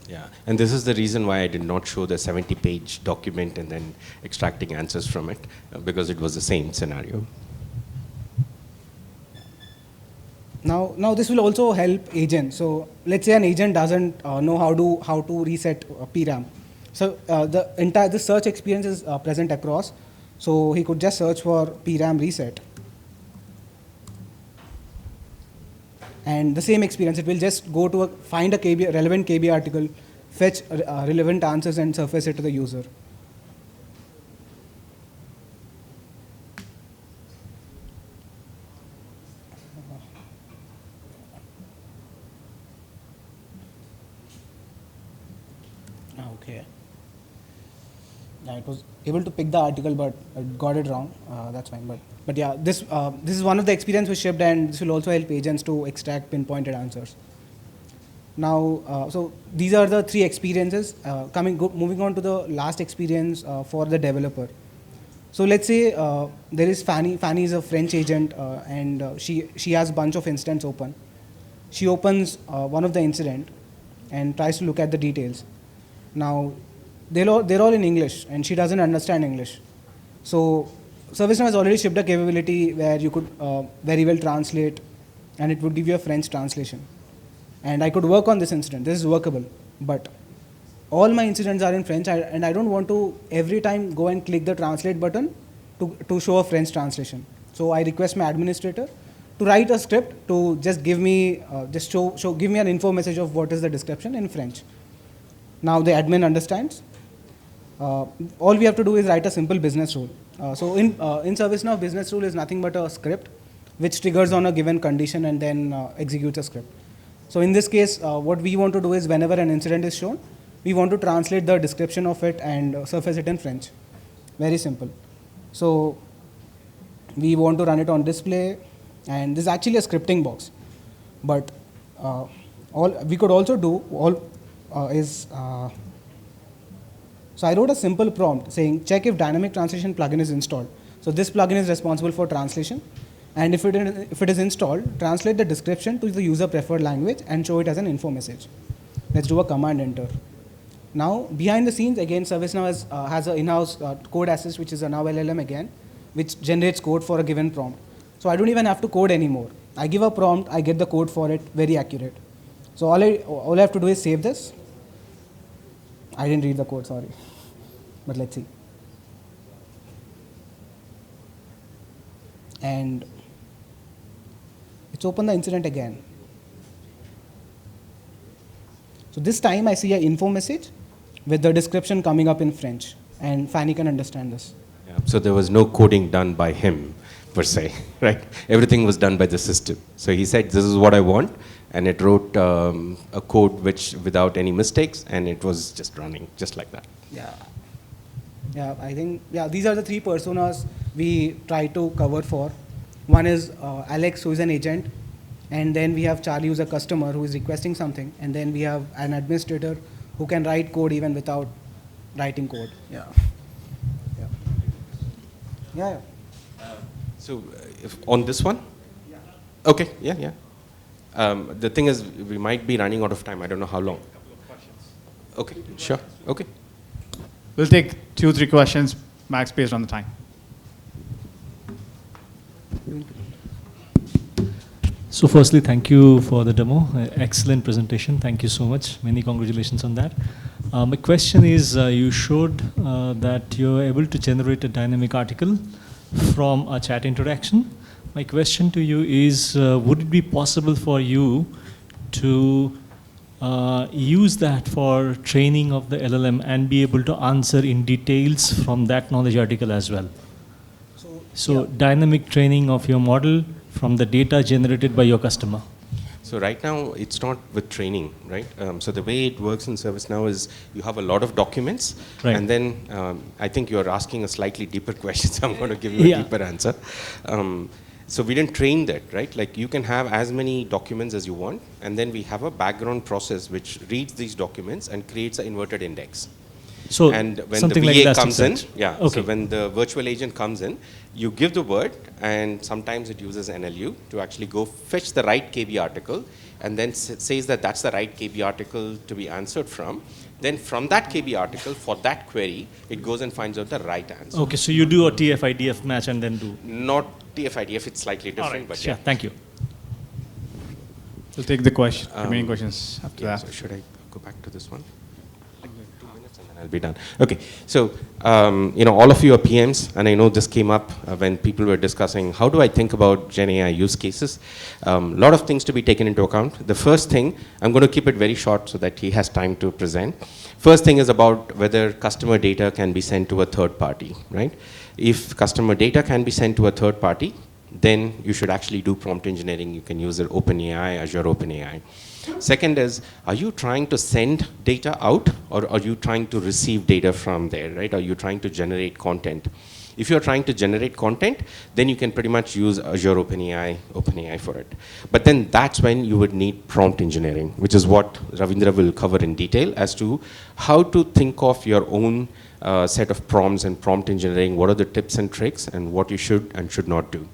Yeah, and this is the reason why I did not show the 70-page document and then extracting answers from it, because it was the same scenario. Now this will also help agents. So let's say an agent doesn't know how to reset PRAM. So the search experience is present across. So he could just search for PRAM reset, and the same experience, it will just go to find a relevant KB article, fetch relevant answers, and surface it to the user. Okay. Yeah, it was able to pick the article, but it got it wrong. That's fine. But yeah, this is one of the experience we shipped, and this will also help agents to extract pinpointed answers. Now, so these are the 3 experiences. Moving on to the last experience for the developer. So let's say there is Fanny. Fanny is a French agent, and she has a bunch of incidents open. She opens one of the incident and tries to look at the details. Now, they're all in English, and she doesn't understand English. So ServiceNow has already shipped a capability where you could very well translate, and it would give you a French translation. And I could work on this incident. This is workable. But all my incidents are in French, and I don't want to every time go and click the translate button to show a French translation. So I request my administrator to write a script to just give me give me an info message of what is the description in French. Now the admin understands. All we have to do is write a simple business rule. So in ServiceNow, business rule is nothing but a script which triggers on a given condition and then executes a script. So in this case, what we want to do is whenever an incident is shown, we want to translate the description of it and surface it in French. Very simple. So we want to run it on display, and this is actually a scripting box. But all we could also do is so I wrote a simple prompt saying check if dynamic translation plugin is installed. So this plugin is responsible for translation, and if it is installed, translate the description to the user preferred language and show it as an info message. Let's do a command enter. Now behind the scenes again, ServiceNow has an in-house code assist, which is a Now LLM again, which generates code for a given prompt. So I don't even have to code anymore. I give a prompt, I get the code for it, very accurate. So all I have to do is save this. I didn't read the code, sorry. But let's see. And let's open the incident again. So this time I see an info message with the description coming up in French, and Fanny can understand this. Yeah, so there was no coding done by him, per se, right? Everything was done by the system. So he said, this is what I want, and it wrote a code which without any mistakes, and it was just running, just like that. Yeah. Yeah, I think, yeah, these are the three personas we try to cover for. One is Alex, who is an agent, and then we have Charlie, who's a customer who is requesting something, and then we have an administrator who can write code even without writing code. Yeah. Yeah. Yeah. So if on this one? Yeah. Okay, yeah. The thing is, we might be running out of time. I don't know how long. A couple of questions. Okay, sure. Okay. We'll take 2-3 questions, max, based on the time. So firstly, thank you for the demo. Excellent presentation. Thank you so much. Many congratulations on that. My question is, you showed that you're able to generate a dynamic article from a chat interaction. My question to you is, would it be possible for you to use that for training of the LLM and be able to answer in details from that knowledge article as well? So dynamic training of your model from the data generated by your customer. So right now, it's not with training, right? So the way it works in ServiceNow is you have a lot of documents, right. And then I think you're asking a slightly deeper question, so I'm going to give you a deeper answer. So we didn't train that, right? Like you can have as many documents as you want, and then we have a background process which reads these documents and creates an inverted index. So and when something the like VA comes in, okay. So when the virtual agent comes in, you give the word, and sometimes it uses NLU to actually go fetch the right KB article, and then says that that's the right KB article to be answered from. Then from that KB article, for that query, it goes and finds out the right answer. Okay, so you do a TF-IDF match and then do? Not TF-IDF, it's slightly different, right. but yeah. Thank you. We'll take the remaining questions after that. So should I go back to this one? 2 minutes and then I'll be done. Okay, so all of you are PMs, and I know this came up when people were discussing how do I think about Gen AI use cases. A lot of things to be taken into account. The first thing, I'm going to keep it very short so that he has time to present. First thing is about whether customer data can be sent to a third party, right? If customer data can be sent to a third party, then you should actually do prompt engineering. You can use it OpenAI, Azure OpenAI. Second is, are you trying to send data out, or are you trying to receive data from there, right? Are you trying to generate content? If you're trying to generate content, then you can pretty much use Azure OpenAI for it. But then that's when you would need prompt engineering, which is what Ravindra will cover in detail as to how to think of your own set of prompts and prompt engineering, what are the tips and tricks, and what you should and should not do.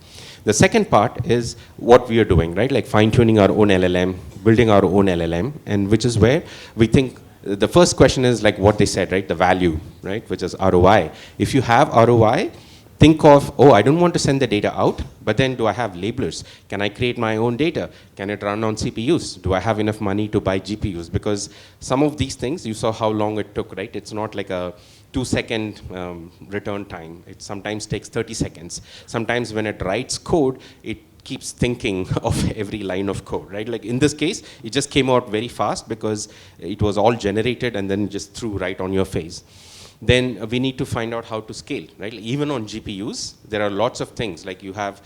The second part is what we are doing, right? Like fine-tuning our own LLM, building our own LLM, and which is where we think the first question is like what they said, right? The value, right? Which is ROI. If you have ROI, think of, oh, I don't want to send the data out, but then do I have labelers? Can I create my own data? Can it run on CPUs? Do I have enough money to buy GPUs? Because some of these things, you saw how long it took, right? It's not like a 2-second return time. It sometimes takes 30 seconds. Sometimes when it writes code, it keeps thinking of every line of code, right? Like in this case, it just came out very fast because it was all generated and then just threw right on your face. Then we need to find out how to scale, right? Even on GPUs, there are lots of things, like you have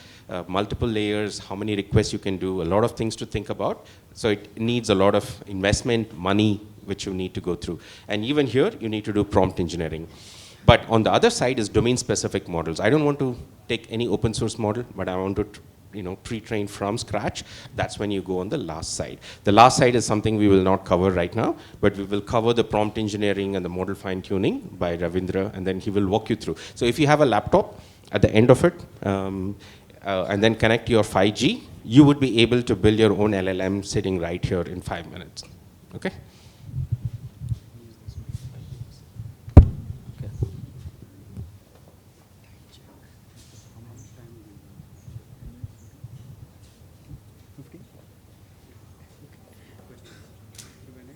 multiple layers, how many requests you can do, a lot of things to think about. So it needs a lot of investment, money, which you need to go through. And even here, you need to do prompt engineering. But on the other side is domain-specific models. I don't want to take any open source model, but I want to pre-trained from scratch, that's when you go on the last side. The last side is something we will not cover right now, but we will cover the prompt engineering and the model fine-tuning by Ravindra, and then he will walk you through. So if you have a laptop at the end of it, and then connect your 5G, you would be able to build your own LLM sitting right here in 5 minutes. Okay?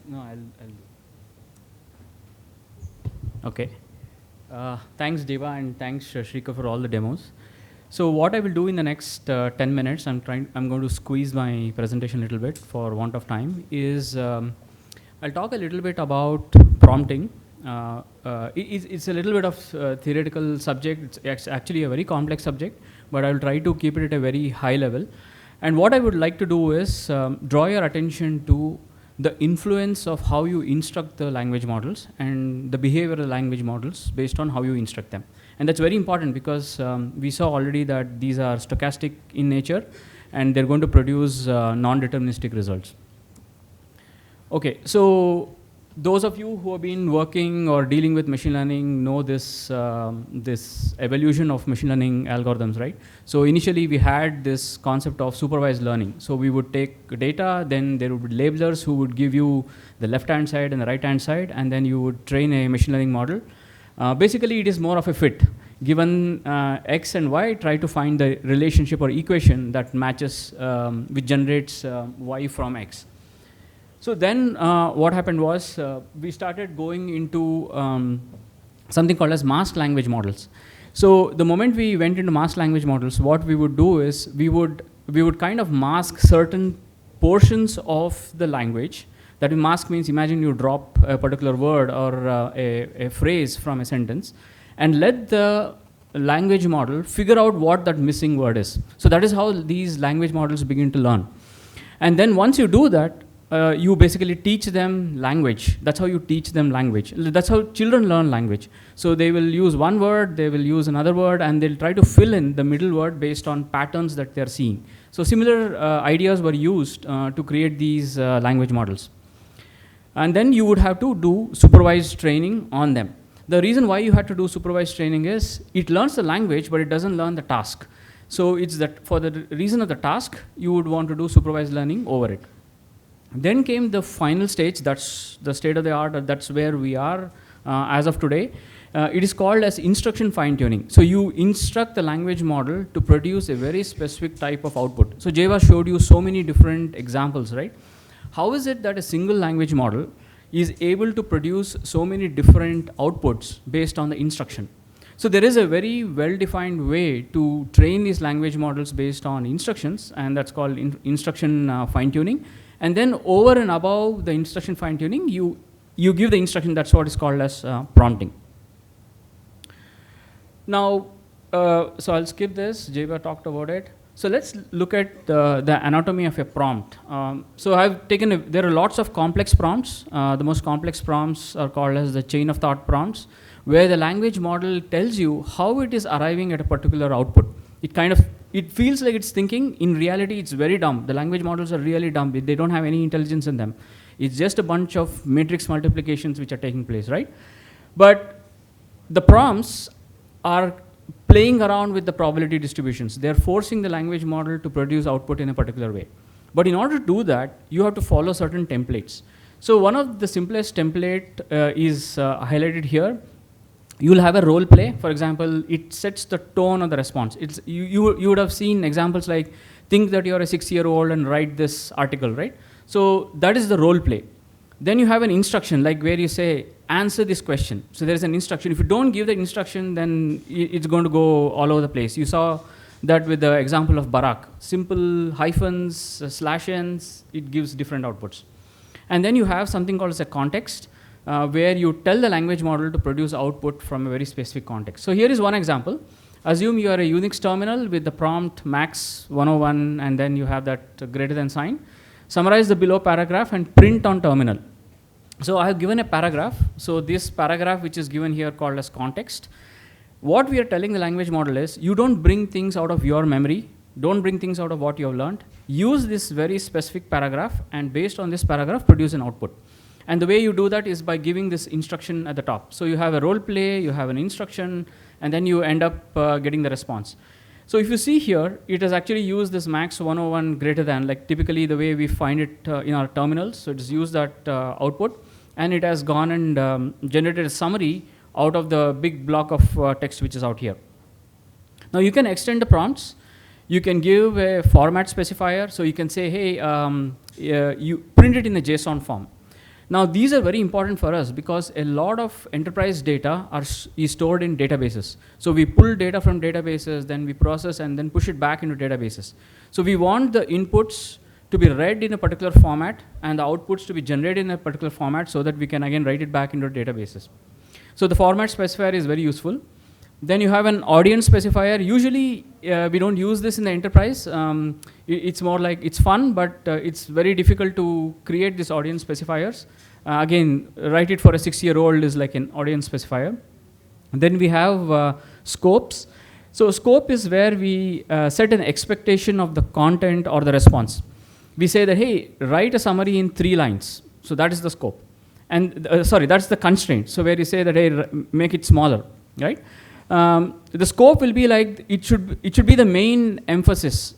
No, Okay. Thanks, Deva, and thanks, Shrika, for all the demos. So what I will do in the next 10 minutes, I'm going to squeeze my presentation a little bit for want of time, is I'll talk a little bit about prompting. It's a little bit of theoretical subject. It's actually a very complex subject, but I'll try to keep it at a very high level. And what I would like to do is draw your attention to the influence of how you instruct the language models and the behavior of the language models based on how you instruct them. And that's very important because we saw already that these are stochastic in nature and they're going to produce non-deterministic results. Okay, so those of you who have been working or dealing with machine learning know this, this evolution of machine learning algorithms, right? So initially we had this concept of supervised learning. So we would take data, then there would be labelers who would give you the left-hand side and the right-hand side, and then you would train a machine learning model. Basically, it is more of a fit. Given X and Y, try to find the relationship or equation that matches, which generates Y from X. So then what happened was we started going into something called as masked language models. So the moment we went into masked language models, what we would do is we would kind of mask certain portions of the language. That mask means imagine you drop a particular word or a phrase from a sentence and let the language model figure out what that missing word is. So that is how these language models begin to learn. And then once you do that, you basically teach them language. That's how you teach them language. That's how children learn language. So they will use one word, they will use another word, and they'll try to fill in the middle word based on patterns that they're seeing. So similar ideas were used to create these language models. And then you would have to do supervised training on them. The reason why you had to do supervised training is it learns the language, but it doesn't learn the task. So it's that for the reason of the task, you would want to do supervised learning over it. Then came the final stage, that's the state of the art, that's where we are as of today. It is called as instruction fine-tuning. So you instruct the language model to produce a very specific type of output. So Jeva showed you so many different examples, right? How is it that a single language model is able to produce so many different outputs based on the instruction? So there is a very well-defined way to train these language models based on instructions, and that's called instruction fine-tuning. And then over and above the instruction fine-tuning, you give the instruction, that's what is called as prompting. Now, so I'll skip this, Jeva talked about it. So let's look at the anatomy of a prompt. So I've taken, there are lots of complex prompts. The most complex prompts are called as the chain of thought prompts, where the language model tells you how it is arriving at a particular output. It feels like it's thinking. In reality, it's very dumb. The language models are really dumb. They don't have any intelligence in them. It's just a bunch of matrix multiplications which are taking place, right? But the prompts are playing around with the probability distributions. They're forcing the language model to produce output in a particular way. But in order to do that, you have to follow certain templates. So one of the simplest template is highlighted here. You'll have a role play. For example, it sets the tone of the response. You would have seen examples like, think that you're a 6-year-old and write this article, right? So that is the role play. Then you have an instruction, like where you say, answer this question. So there's an instruction. If you don't give the instruction, then it's going to go all over the place. You saw that with the example of Barack. Simple hyphens, slash ns, it gives different outputs. And then you have something called as a context, where you tell the language model to produce output from a very specific context. So here is one example. Assume you are a Unix terminal with the prompt max 101, and then you have that greater than sign. Summarize the below paragraph and print on terminal. So I have given a paragraph. So this paragraph, which is given here, called as context. What we are telling the language model is, you don't bring things out of your memory. Don't bring things out of what you have learned. Use this very specific paragraph, and based on this paragraph, produce an output. And the way you do that is by giving this instruction at the top. So you have a role play, you have an instruction, and then you end up getting the response. So if you see here, it has actually used this max 101 greater than, like typically the way we find it in our terminals. So it's used that output, and it has gone and generated a summary out of the big block of text which is out here. Now you can extend the prompts. You can give a format specifier. So you can say, hey, you print it in a JSON form. Now these are very important for us because a lot of enterprise data is stored in databases. So we pull data from databases, then we process and then push it back into databases. So we want the inputs to be read in a particular format and the outputs to be generated in a particular format so that we can again write it back into databases. So the format specifier is very useful. Then you have an audience specifier. Usually we don't use this in the enterprise. It's more like it's fun, but it's very difficult to create these audience specifiers. Again, write it for a 6-year-old is like an audience specifier. And then we have scopes. So scope is where we set an expectation of the content or the response. We say that, hey, write a summary in 3 lines. So that is the scope. And sorry, that's the constraint. So where you say that, hey, make it smaller, right? The scope will be like, it should be the main emphasis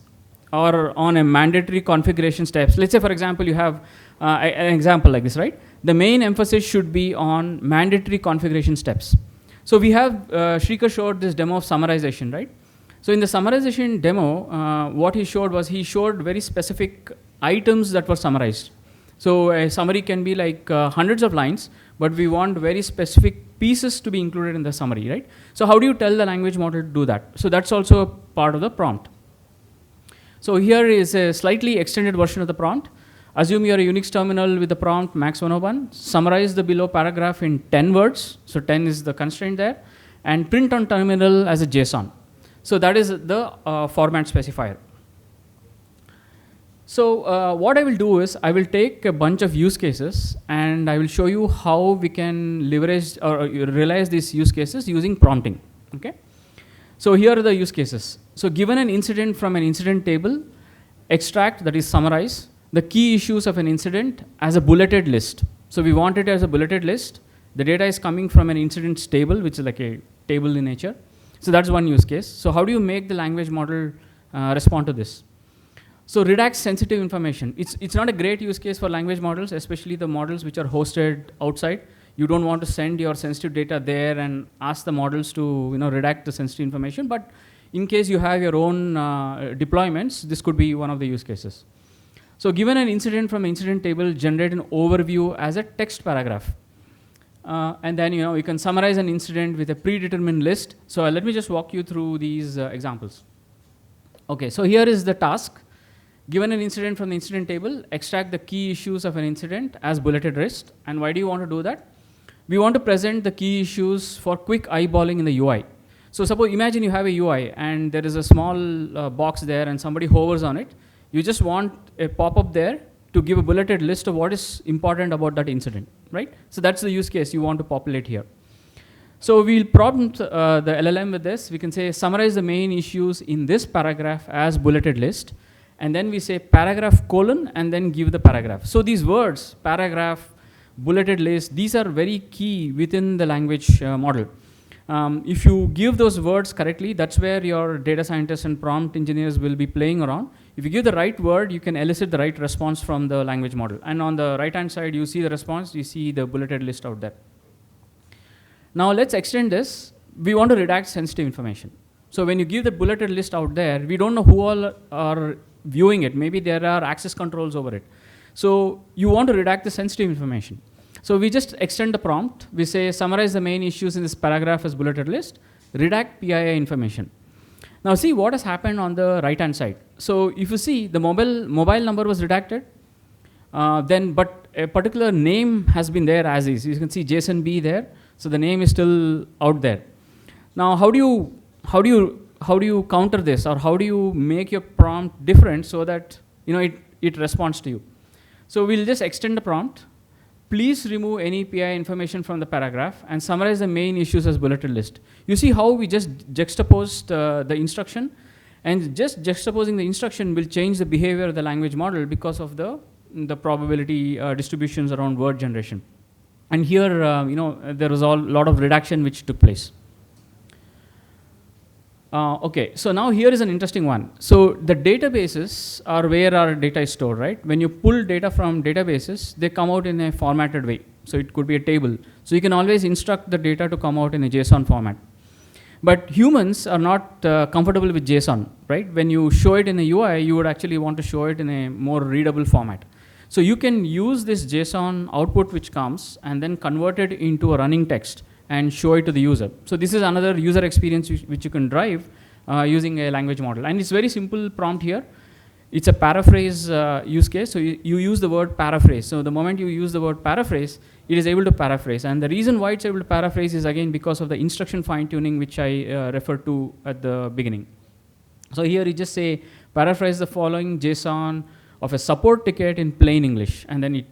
or on a mandatory configuration steps. Let's say, for example, you have an example like this, right? The main emphasis should be on mandatory configuration steps. So we have, Shrikar showed this demo of summarization, right? So in the summarization demo, what he showed was he showed very specific items that were summarized. So a summary can be like hundreds of lines, but we want very specific pieces to be included in the summary, right? So how do you tell the language model to do that? So that's also a part of the prompt. So here is a slightly extended version of the prompt. Assume you're a Unix terminal with the prompt max 101. Summarize the below paragraph in 10 words. So 10 is the constraint there. And print on terminal as a JSON. So that is the format specifier. So what I will do is I will take a bunch of use cases and I will show you how we can leverage or realize these use cases using prompting. Okay. So here are the use cases. So given an incident from an incident table, extract, that is summarize, the key issues of an incident as a bulleted list. So we want it as a bulleted list. The data is coming from an incidents table, which is like a table in nature. So that's one use case. So how do you make the language model respond to this? So redact sensitive information. It's not a great use case for language models, especially the models which are hosted outside. You don't want to send your sensitive data there and ask the models to redact the sensitive information. But in case you have your own deployments, this could be one of the use cases. So given an incident from incident table, generate an overview as a text paragraph. And then you can summarize an incident with a predetermined list. So let me just walk you through these examples. Okay, so here is the task. Given an incident from the incident table, extract the key issues of an incident as bulleted list. And why do you want to do that? We want to present the key issues for quick eyeballing in the UI. So suppose, imagine you have a UI and there is a small box there and somebody hovers on it. You just want a pop-up there to give a bulleted list of what is important about that incident, right? So that's the use case you want to populate here. So we'll prompt the LLM with this. We can say, summarize the main issues in this paragraph as bulleted list. And then we say paragraph colon and then give the paragraph. So these words, paragraph, bulleted list, these are very key within the language model. If you give those words correctly, that's where your data scientists and prompt engineers will be playing around. If you give the right word, you can elicit the right response from the language model. And on the right-hand side, you see the response, you see the bulleted list out there. Now let's extend this. We want to redact sensitive information. So when you give the bulleted list out there, we don't know who all are viewing it. Maybe there are access controls over it. So you want to redact the sensitive information. So we just extend the prompt. We say, summarize the main issues in this paragraph as bulleted list, redact PII information. Now see what has happened on the right-hand side. So if you see, the mobile number was redacted, but a particular name has been there as is. You can see Jason B there. So the name is still out there. Now how do you counter this, or how do you make your prompt different so that it responds to you? So we'll just extend the prompt. Please remove any PI information from the paragraph and summarize the main issues as bulleted list. You see how we just juxtaposed the instruction, And just juxtaposing the instruction will change the behavior of the language model because of the probability distributions around word generation. And here, there was a lot of reduction which took place. Okay, so now here is an interesting one. So the databases are where our data is stored, right? When you pull data from databases, they come out in a formatted way. So it could be a table. So you can always instruct the data to come out in a JSON format. But humans are not comfortable with JSON, right? When you show it in a UI, you would actually want to show it in a more readable format. So you can use this JSON output which comes and then convert it into a running text and show it to the user. So this is another user experience which you can drive using a language model. And it's very simple prompt here. It's a paraphrase use case. So you use the word paraphrase. So the moment you use the word paraphrase, it is able to paraphrase. And the reason why it's able to paraphrase is again because of the instruction fine tuning which I referred to at the beginning. So here you just say, paraphrase the following JSON of a support ticket in plain English. And then it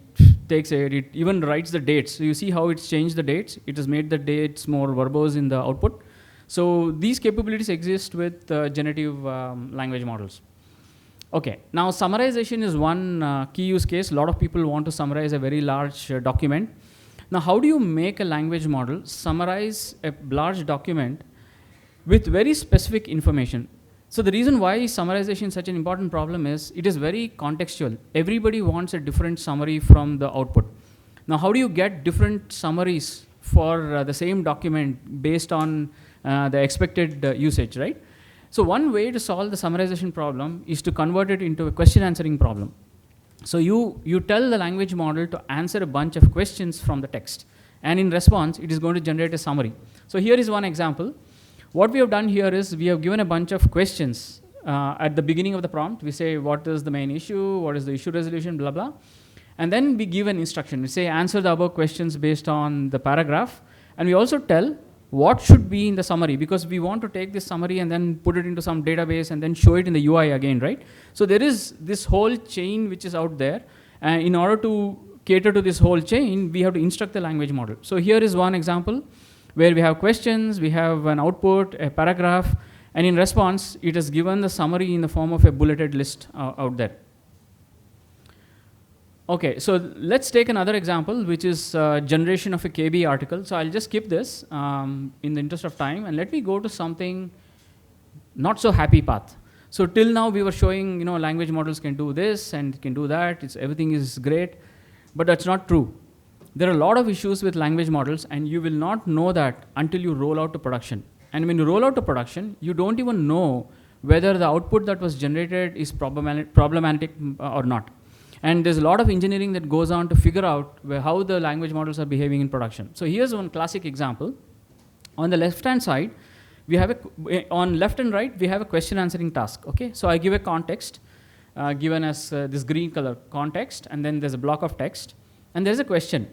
takes it even writes the dates. So you see how it's changed the dates. It has made the dates more verbose in the output. So these capabilities exist with generative language models. Okay, now summarization is one key use case. A lot of people want to summarize a very large document. Now how do you make a language model summarize a large document with very specific information? So the reason why summarization is such an important problem is it is very contextual. Everybody wants a different summary from the output. Now how do you get different summaries for the same document based on the expected usage, right? So one way to solve the summarization problem is to convert it into a question answering problem. So you tell the language model to answer a bunch of questions from the text. And in response, it is going to generate a summary. So here is one example. What we have done here is we have given a bunch of questions at the beginning of the prompt. We say, what is the main issue? What is the issue resolution? Blah, blah. And then we give an instruction. We say, answer the above questions based on the paragraph. And we also tell what should be in the summary, because we want to take this summary and then put it into some database and then show it in the UI again, right? So there is this whole chain which is out there. And in order to cater to this whole chain, we have to instruct the language model. So here is one example where we have questions, we have an output, a paragraph, and in response, it is given the summary in the form of a bulleted list out there. Okay, so let's take another example, which is generation of a KB article. So I'll just skip this in the interest of time, and let me go to something not so happy path. So till now, we were showing, language models can do this and can do that. Everything is great, but that's not true. There are a lot of issues with language models, and you will not know that until you roll out to production. And when you roll out to production, you don't even know whether the output that was generated is problematic or not. And there's a lot of engineering that goes on to figure out how the language models are behaving in production. So here's one classic example. On the left-hand side, we have on left and right, we have a question answering task. Okay, so I give a context given as this green color context, and then there's a block of text, and there's a question.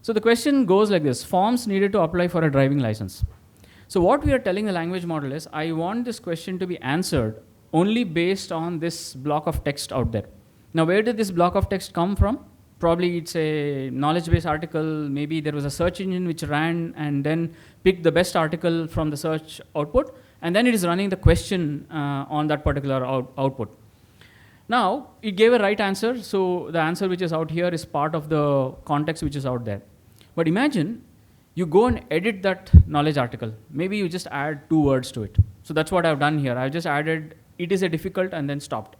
So the question goes like this: forms needed to apply for a driving license. So what we are telling the language model is, I want this question to be answered only based on this block of text out there. Now, where did this block of text come from? Probably it's a knowledge base article. Maybe there was a search engine which ran and then picked the best article from the search output, and then it is running the question on that particular output. Now, it gave a right answer, so the answer which is out here is part of the context which is out there. But imagine you go and edit that knowledge article. Maybe you just add 2 words to it. So that's what I've done here. I've just added, it is a difficult, and then stopped.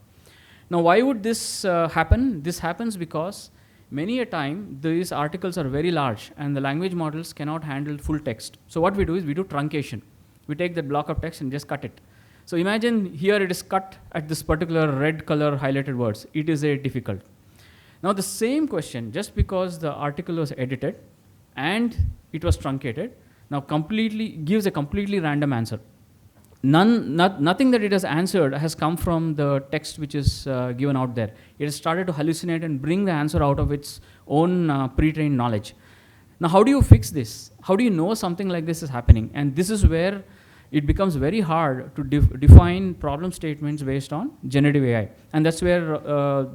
Now, why would this happen? This happens because many a time these articles are very large and the language models cannot handle full text. So what we do is we do truncation. We take that block of text and just cut it. So imagine here it is cut at this particular red color highlighted words. It is a difficult. Now the same question, just because the article was edited and it was truncated, now gives a completely random answer. Nothing that it has answered has come from the text which is given out there. It has started to hallucinate and bring the answer out of its own pre-trained knowledge. Now, how do you fix this? How do you know something like this is happening? And this is where it becomes very hard to define problem statements based on generative AI. And that's where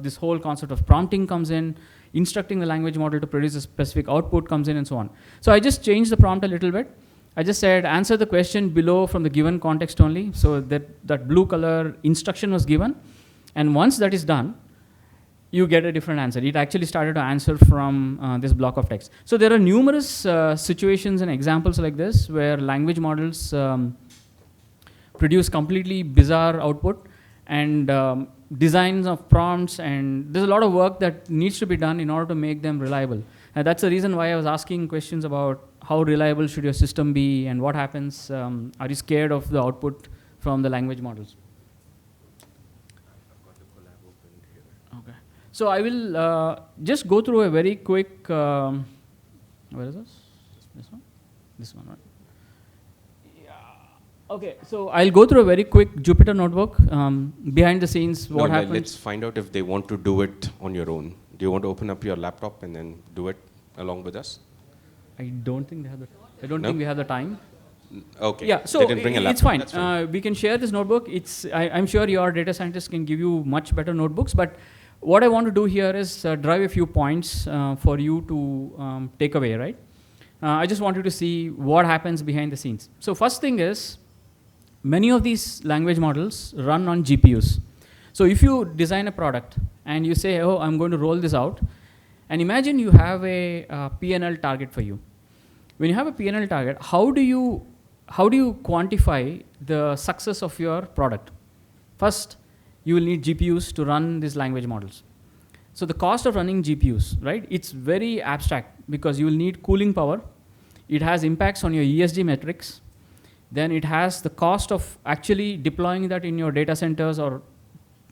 this whole concept of prompting comes in, instructing the language model to produce a specific output comes in, and so on. So I just changed the prompt a little bit. I just said answer the question below from the given context only. So that blue color instruction was given. And once that is done, you get a different answer. It actually started to answer from this block of text. So there are numerous situations and examples like this where language models produce completely bizarre output and designs of prompts, and there's a lot of work that needs to be done in order to make them reliable. And that's the reason why I was asking questions about how reliable should your system be and what happens. Are you scared of the output from the language models? Okay. So I will just go through a very quick, where is this? This one? This one, right? Yeah. Okay, so I'll go through a very quick Jupyter notebook. Behind the scenes, what happens? Let's find out if they want to do it on your own. Do you want to open up your laptop and then do it along with us? I don't think they have the, I don't think we have the time. Okay. Yeah, so they didn't bring a laptop. it's fine. That's fine. We can share this notebook. I'm sure your data scientists can give you much better notebooks, but what I want to do here is drive a few points for you to take away, right? I just want you to see what happens behind the scenes. So first thing is, many of these language models run on GPUs. So if you design a product and you say, oh, I'm going to roll this out, and imagine you have a P&L target for you. When you have a P&L target, how do you quantify the success of your product? First, you will need GPUs to run these language models. So the cost of running GPUs, right? It's very abstract because you will need cooling power. It has impacts on your ESG metrics. Then it has the cost of actually deploying that in your data centers, or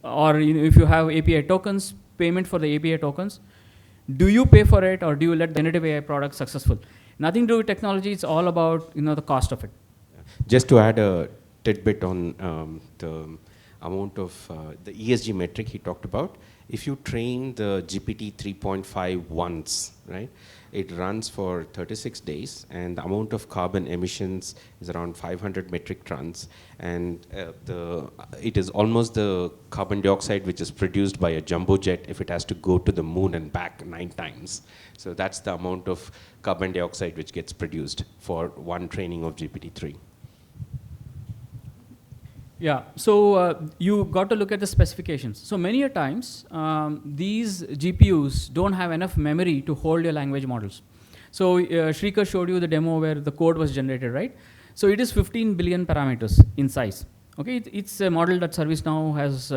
if you have API tokens, payment for the API tokens. Do you pay for it, or do you let the generative AI product successful? Nothing to do with technology. It's all about the cost of it. Just to add a tidbit on the amount of the ESG metric he talked about, if you train the GPT 3.5 once, right, it runs for 36 days, and the amount of carbon emissions is around 500 metric tons, and it is almost the carbon dioxide which is produced by a jumbo jet if it has to go to the moon and back 9 times. So that's the amount of carbon dioxide which gets produced for one training of GPT-3. Yeah, so you got to look at the specifications. So many a times, these GPUs don't have enough memory to hold your language models. So Shrikar showed you the demo where the code was generated, right? So it is 15 billion parameters in size. Okay, it's a model that ServiceNow has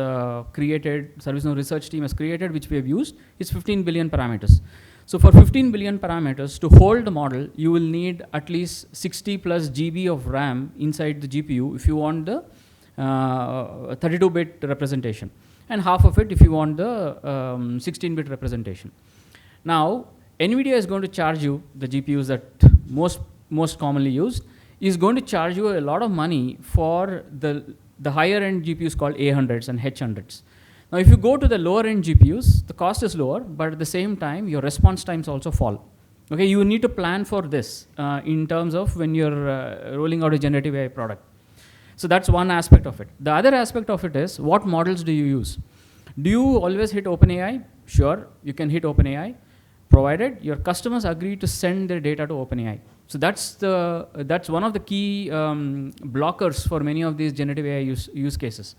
created, ServiceNow research team has created, which we have used. It's 15 billion parameters. So for 15 billion parameters, to hold the model, you will need at least 60 plus GB of RAM inside the GPU if you want the 32-bit representation, and half of it if you want the 16-bit representation. Now, NVIDIA is going to charge you, the GPUs that most commonly used, is going to charge you a lot of money for the higher end GPUs called A100s and H100s. Now, if you go to the lower end GPUs, the cost is lower, but at the same time, your response times also fall. Okay, you need to plan for this in terms of when you're rolling out a generative AI product. So that's one aspect of it. The other aspect of it is, what models do you use? Do you always hit OpenAI? Sure, you can hit OpenAI, provided your customers agree to send their data to OpenAI. So that's one of the key blockers for many of these generative AI use cases.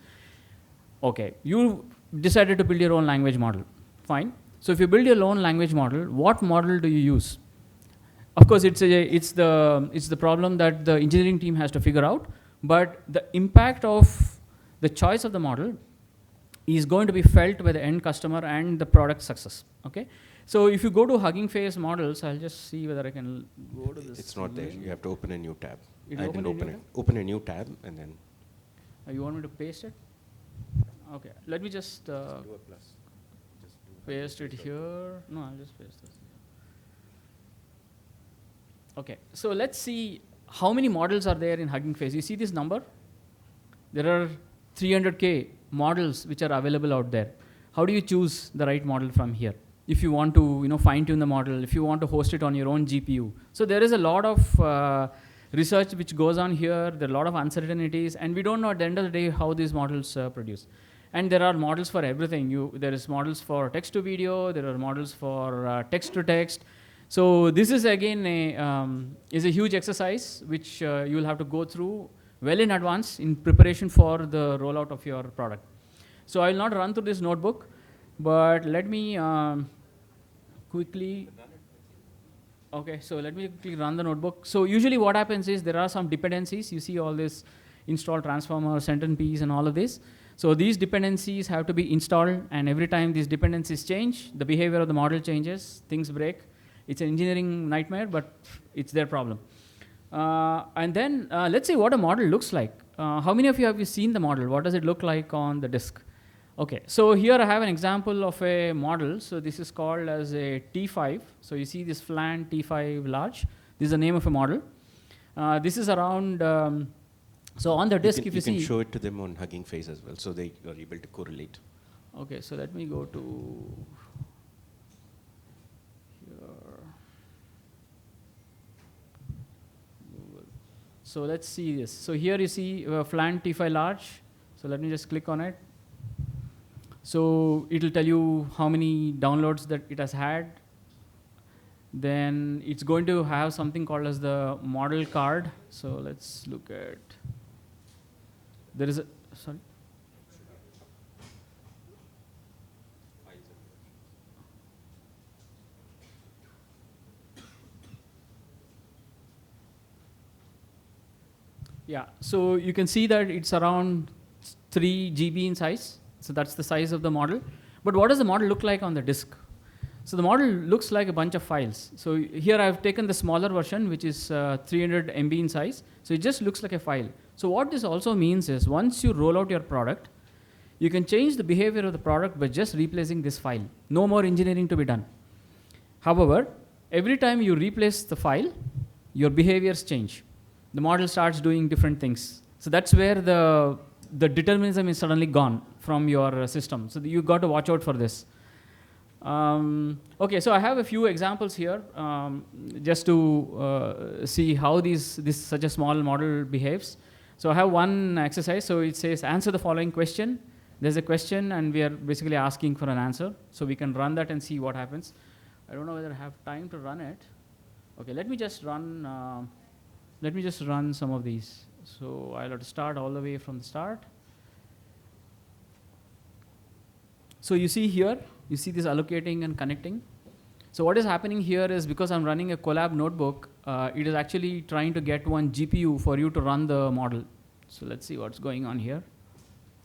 Okay, you decided to build your own language model. Fine. So if you build your own language model, what model do you use? Of course, it's the problem that the engineering team has to figure out. But the impact of the choice of the model is going to be felt by the end customer and the product success. Okay, so if you go to Hugging Face models, I'll just see whether I can go to this. It's not there. You have to open a new tab. I didn't open it. Open a new tab and then. You want me to paste it? Okay, let me just paste it here. No, I'll just paste this. Okay, so let's see how many models are there in Hugging Face. You see this number? There are 300K models which are available out there. How do you choose the right model from here? If you want to fine-tune the model, if you want to host it on your own GPU. So there is a lot of research which goes on here. There are a lot of uncertainties, and we don't know at the end of the day how these models produce. And there are models for everything. There is models for text to video. There are models for text to text. So this is again is a huge exercise which you will have to go through well in advance in preparation for the rollout of your product. So I will not run through this notebook, but let me quickly. Okay, so let me quickly run the notebook. So usually what happens is there are some dependencies. You see all this install transformer, centerpiece, and all of this. So these dependencies have to be installed, and every time these dependencies change, the behavior of the model changes, things break. It's an engineering nightmare, but it's their problem. And then let's see what a model looks like. How many of you have seen the model? What does it look like on the disk? Okay, so here I have an example of a model. So this is called as a T5. So you see this flan T5 large. This is the name of a model. This is around, so on the disk, if you see. You can show it to them on Hugging Face as well, so they are able to correlate. Okay, so let me go to here. So let's see this. So here you see flan T5 large. So let me just click on it. So it will tell you how many downloads that it has had. Then it's going to have something called as the model card. So let's look at, there is a, sorry. Yeah, so you can see that it's around 3 GB in size. So that's the size of the model. But what does the model look like on the disk? So the model looks like a bunch of files. So here I've taken the smaller version, which is 300 MB in size. So it just looks like a file. So what this also means is once you roll out your product, you can change the behavior of the product by just replacing this file. No more engineering to be done. However, every time you replace the file, your behaviors change. The model starts doing different things. So that's where the determinism is suddenly gone from your system. So you got to watch out for this. Okay, so I have a few examples here just to see how this such a small model behaves. So I have one exercise. So it says answer the following question. There's a question, and we are basically asking for an answer. So we can run that and see what happens. I don't know whether I have time to run it. Okay, let me just run. Let me just run some of these. So I'll have to start all the way from the start. So you see here, you see this allocating and connecting. So what is happening here is because I'm running a Colab notebook, it is actually trying to get one GPU for you to run the model. So let's see what's going on here.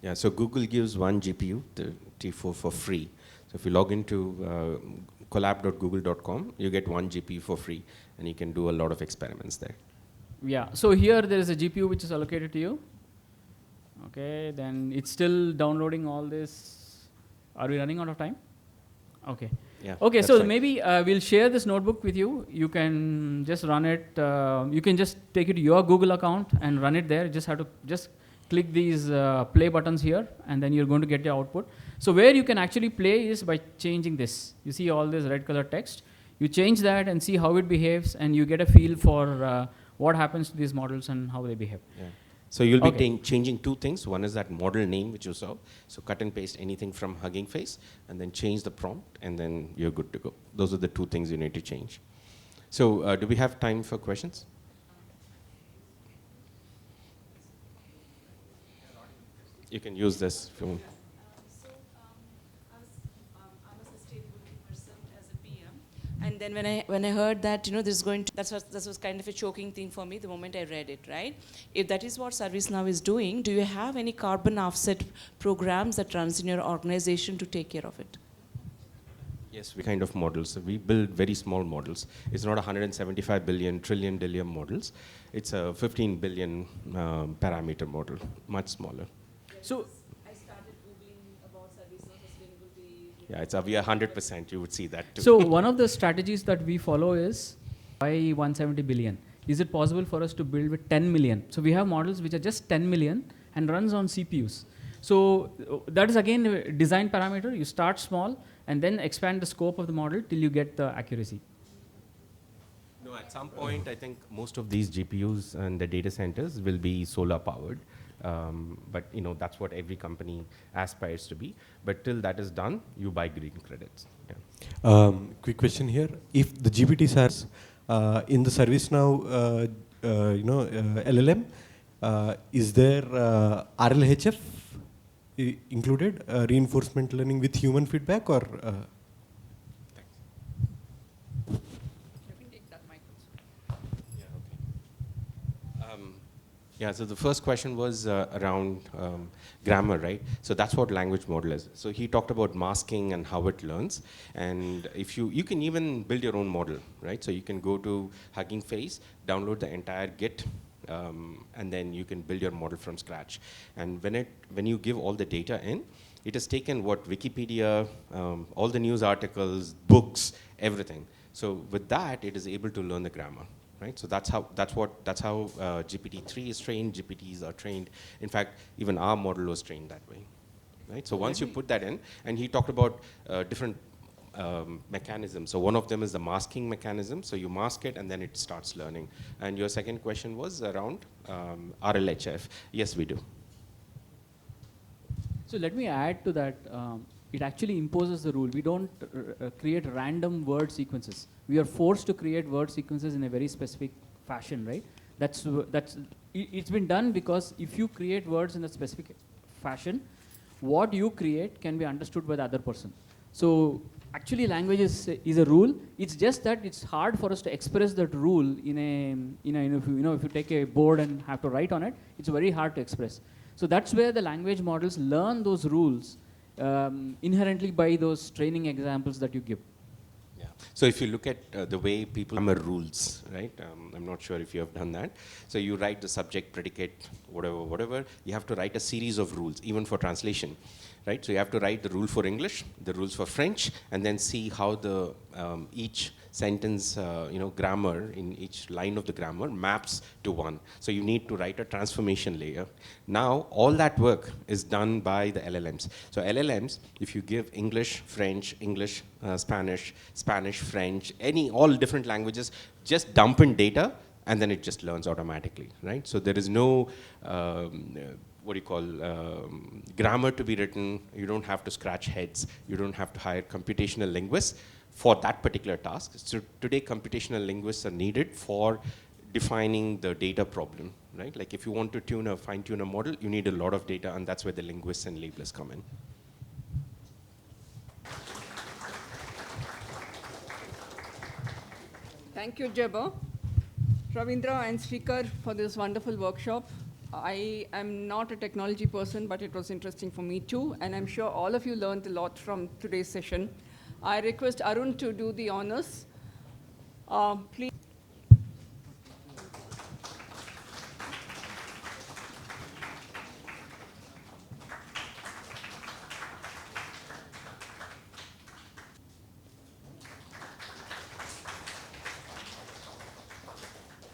Yeah, so Google gives one GPU, the T4, for free. So if you log into collab.google.com, you get one GPU for free, and you can do a lot of experiments there. Yeah, so here there is a GPU which is allocated to you. Okay, then it's still downloading all this. Are we running out of time? Okay. Yeah, okay, so right. maybe we'll share this notebook with you. You can just run it. You can just take it to your Google account and run it there. You just have to just click these play buttons here, and then you're going to get the output. So where you can actually play is by changing this. You see all this red color text. You change that and see how it behaves, and you get a feel for what happens to these models and how they behave. Yeah. So you'll be changing two things. One is that model name which you saw. So cut and paste anything from Hugging Face, and then change the prompt, and then you're good to go. Those are the two things you need to change. So do we have time for questions? You can use this if you want. I'm a sustainability person as a PM, and then when I heard that this is going to that was kind of a choking thing for me the moment I read it. Right? If that is what ServiceNow is doing, do you have any carbon offset programs that runs in your organization to take care of it? Yes, we kind of models. We build very small models. It's not 175 billion trillion dillium models. It's a 15 billion parameter model, much smaller. So I started Googling about ServiceNow sustainability. Yeah, it's we are 100%. You would see that too. So one of the strategies that we follow is why 170 billion? Is it possible for us to build with 10 million? So we have models which are just 10 million and runs on CPUs. So that is again a design parameter. You start small and then expand the scope of the model till you get the accuracy. No, at some point, I think most of these GPUs and the data centers will be solar powered. But that's what every company aspires to be. But till that is done, you buy green credits. Yeah. Quick question here. If the GPTs are in the service now, LLM, is there RLHF included, reinforcement learning with human feedback, or? Yeah, so the first question was around grammar, right? So that's what language model is. So he talked about masking and how it learns. And if you can even build your own model, right? So you can go to Hugging Face, download the entire Git, and then you can build your model from scratch. And when you give all the data in, it has taken what Wikipedia, all the news articles, books, everything. So with that, it is able to learn the grammar. Right? So that's how GPT-3 is trained. GPTs are trained. In fact, even our model was trained that way. Right? So once you put that in, and he talked about different mechanisms. So one of them is the masking mechanism. So you mask it, and then it starts learning. And your second question was around RLHF. Yes, we do. So let me add to that. It actually imposes the rule. We don't create random word sequences. We are forced to create word sequences in a very specific fashion, right? It's been done because if you create words in a specific fashion, what you create can be understood by the other person. So actually language is a rule. It's just that it's hard for us to express that rule if you take a board and have to write on it, it's very hard to express. So that's where the language models learn those rules inherently by those training examples that you give. Yeah. So if you look at the way people grammar rules, right? I'm not sure if you have done that. So you write the subject, predicate, whatever. You have to write a series of rules, even for translation, right? So you have to write the rule for English, the rules for French, and then see how the each sentence, grammar in each line of the grammar maps to one. So you need to write a transformation layer. Now, all that work is done by the LLMs. So LLMs, if you give English, French, English, Spanish, French, all different languages, just dump in data, and then it just learns automatically, right? So there is no, grammar to be written. You don't have to scratch heads. You don't have to hire computational linguists for that particular task. So today, computational linguists are needed for defining the data problem, right? Like if you want to fine-tune a model, you need a lot of data, and that's where the linguists and labelers come in. Thank you, Jeba, Ravindra, and Speaker for this wonderful workshop. I am not a technology person, but it was interesting for me too, and I'm sure all of you learned a lot from today's session. I request Arun to do the honors. Please.